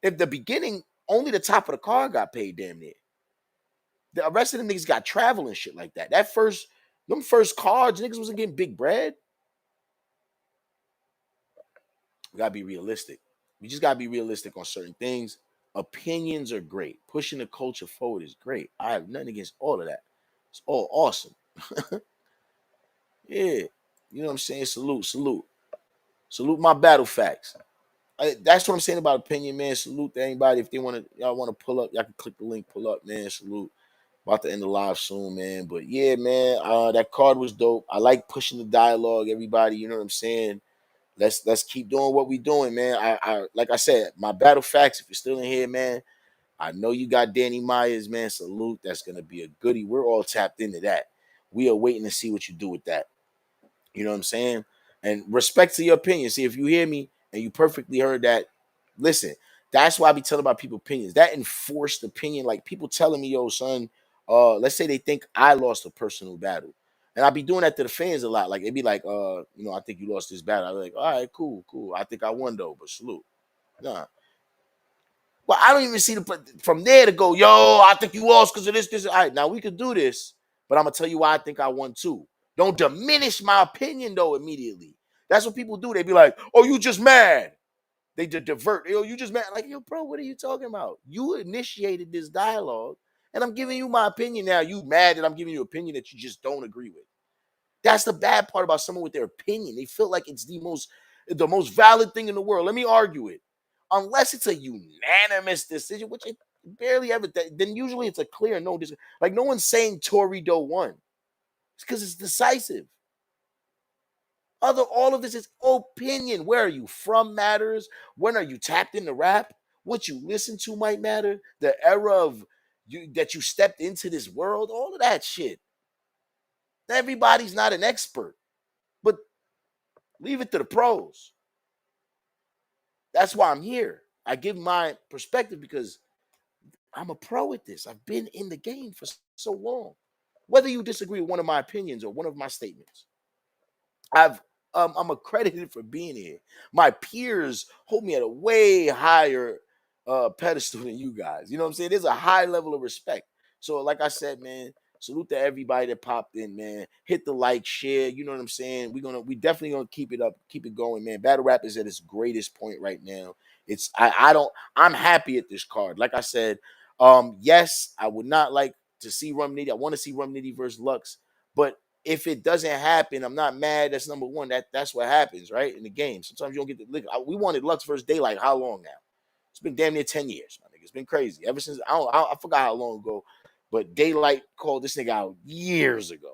At the beginning, only the top of the car got paid damn near. The rest of them niggas got travel and shit like that. That first Them first cards, niggas wasn't getting big bread. We gotta be realistic. We just gotta be realistic on certain things. Opinions are great. Pushing the culture forward is great. I have nothing against all of that. It's all awesome. Yeah. You know what I'm saying? Salute, salute. Salute my battle facts. That's what I'm saying about opinion, man. Salute to anybody. If they y'all want to pull up, y'all can click the link, pull up, man. Salute. About to end the live soon, man. But yeah, man, that card was dope. I like pushing the dialogue, everybody. You know what I'm saying? Let's keep doing what we doing, man. I like I said, my battle facts. If you're still in here, man, I know you got Danny Myers, man. Salute. That's gonna be a goodie. We're all tapped into that. We are waiting to see what you do with that. You know what I'm saying? And respect to your opinion. See, if you hear me and you perfectly heard that, listen, that's why I be telling about people's opinions. That enforced opinion, like people telling me, yo, son, let's say they think I lost a personal battle. And I be doing that to the fans a lot. Like, it'd be like, I think you lost this battle. I be like, all right, cool. I think I won though, but salute. Nah. Well, I don't even see from there to go, yo, I think you lost because of this. All right, now we could do this, but I'm gonna tell you why I think I won too. Don't diminish my opinion though immediately. That's what people do. They be like, oh, you just mad. They divert. Yo, you just mad. Like, yo, bro, what are you talking about? You initiated this dialogue, and I'm giving you my opinion now. You mad that I'm giving you an opinion that you just don't agree with. That's the bad part about someone with their opinion. They feel like it's the most valid thing in the world. Let me argue it. Unless it's a unanimous decision, which it barely ever, then usually it's a clear no decision. Like, no one's saying Torido won. It's because it's decisive. All of this is opinion. Where are you from matters. When are you tapped into rap? What you listen to might matter. The era of that you stepped into this world, all of that shit. Everybody's not an expert, but leave it to the pros. That's why I'm here. I give my perspective because I'm a pro at this. I've been in the game for so long. Whether you disagree with one of my opinions or one of my statements, I'm accredited for being here. My peers hold me at a way higher pedestal than you guys. You know what I'm saying? There's a high level of respect. So, like I said, man, salute to everybody that popped in, man. Hit the like, share. You know what I'm saying? We definitely gonna keep it up, keep it going, man. Battle rap is at its greatest point right now. I'm happy at this card. Like I said, yes, I would not like to see Rum Nitty. I want to see Rum Nitty versus Lux, but if it doesn't happen, I'm not mad. That's number one. That's what happens, right? In the game. Sometimes you don't get the lick. We wanted Lux versus Daylight. How long now? It's been damn near 10 years, my nigga. It's been crazy. Ever since I forgot how long ago, but Daylight called this nigga out years ago.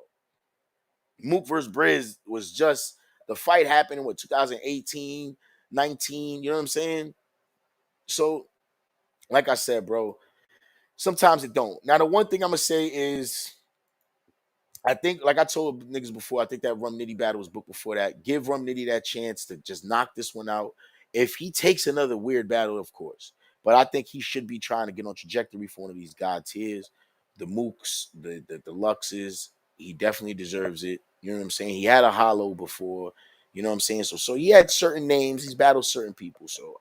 Mook versus Briz was just the fight happened in 2018, 19. You know what I'm saying? So, like I said, bro, sometimes it don't. Now, the one thing I'm gonna say is, I think, like I told niggas before, I think that Rum Nitty battle was booked before that. Give Rum Nitty that chance to just knock this one out. If he takes another weird battle, of course. But I think he should be trying to get on trajectory for one of these God tiers. The Mooks, the Luxes. He definitely deserves it. You know what I'm saying? He had a hollow before. You know what I'm saying? So he had certain names. He's battled certain people. So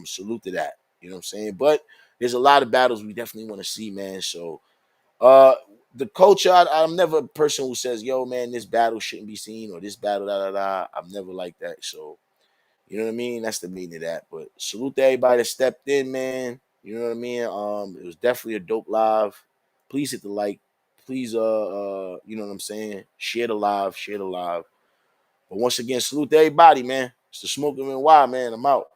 salute to that. You know what I'm saying? But there's a lot of battles we definitely want to see, man. So the culture, I'm never a person who says, yo, man, this battle shouldn't be seen or this battle, I'm never like that. So, you know what I mean? That's the meaning of that. But salute to everybody that stepped in, man. You know what I mean? It was definitely a dope live. Please hit the like. Please, you know what I'm saying? Share the live. But once again, salute to everybody, man. It's the Smoking and Wild, man. I'm out.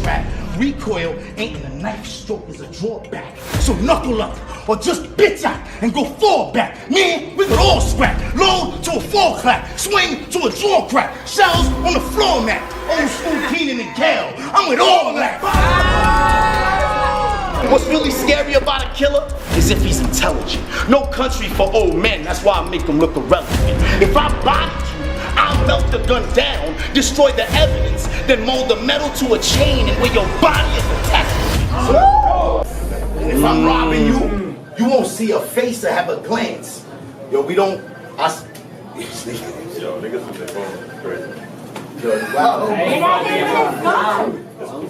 Track. Recoil ain't in a knife stroke, is a drawback. So knuckle up or just bitch out and go fall back. Man, we could all scrap. Load to a fall clap. Swing to a draw crack. Shells on the floor mat. Old school Keenan and Gale. I'm with all that. What's really scary about a killer is if he's intelligent. No country for old men, that's why I make him look irrelevant. If I bodied you, I'll melt the gun down, destroy the evidence, then mold the metal to a chain and wear your body as a tattoo. And if I'm robbing you, you won't see a face or have a glance. Yo, we don't. Yo, niggas with their phone crazy. Yo, wow. I'm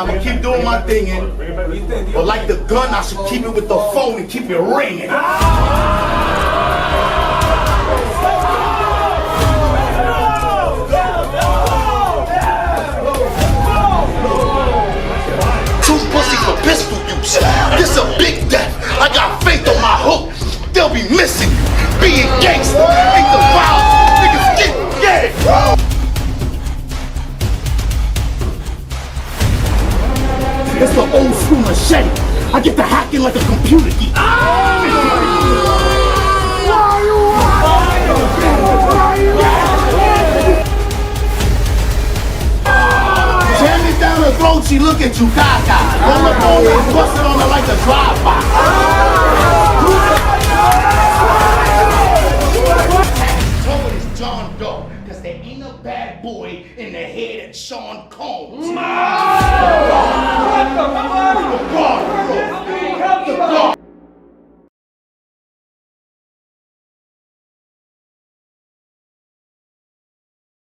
gonna keep doing my thing, but like the gun, I should keep it with the phone and keep it ringing. Two pussy for pistol use. This a big death. I got faith on my hook. They'll be missing. Being gangster ain't the wild niggas get yeah. It's the old school machete. I get to hacking like a computer geek. Jam it down her throat, she look at you gaga. Roll up on her and bust it on her like a drive-by.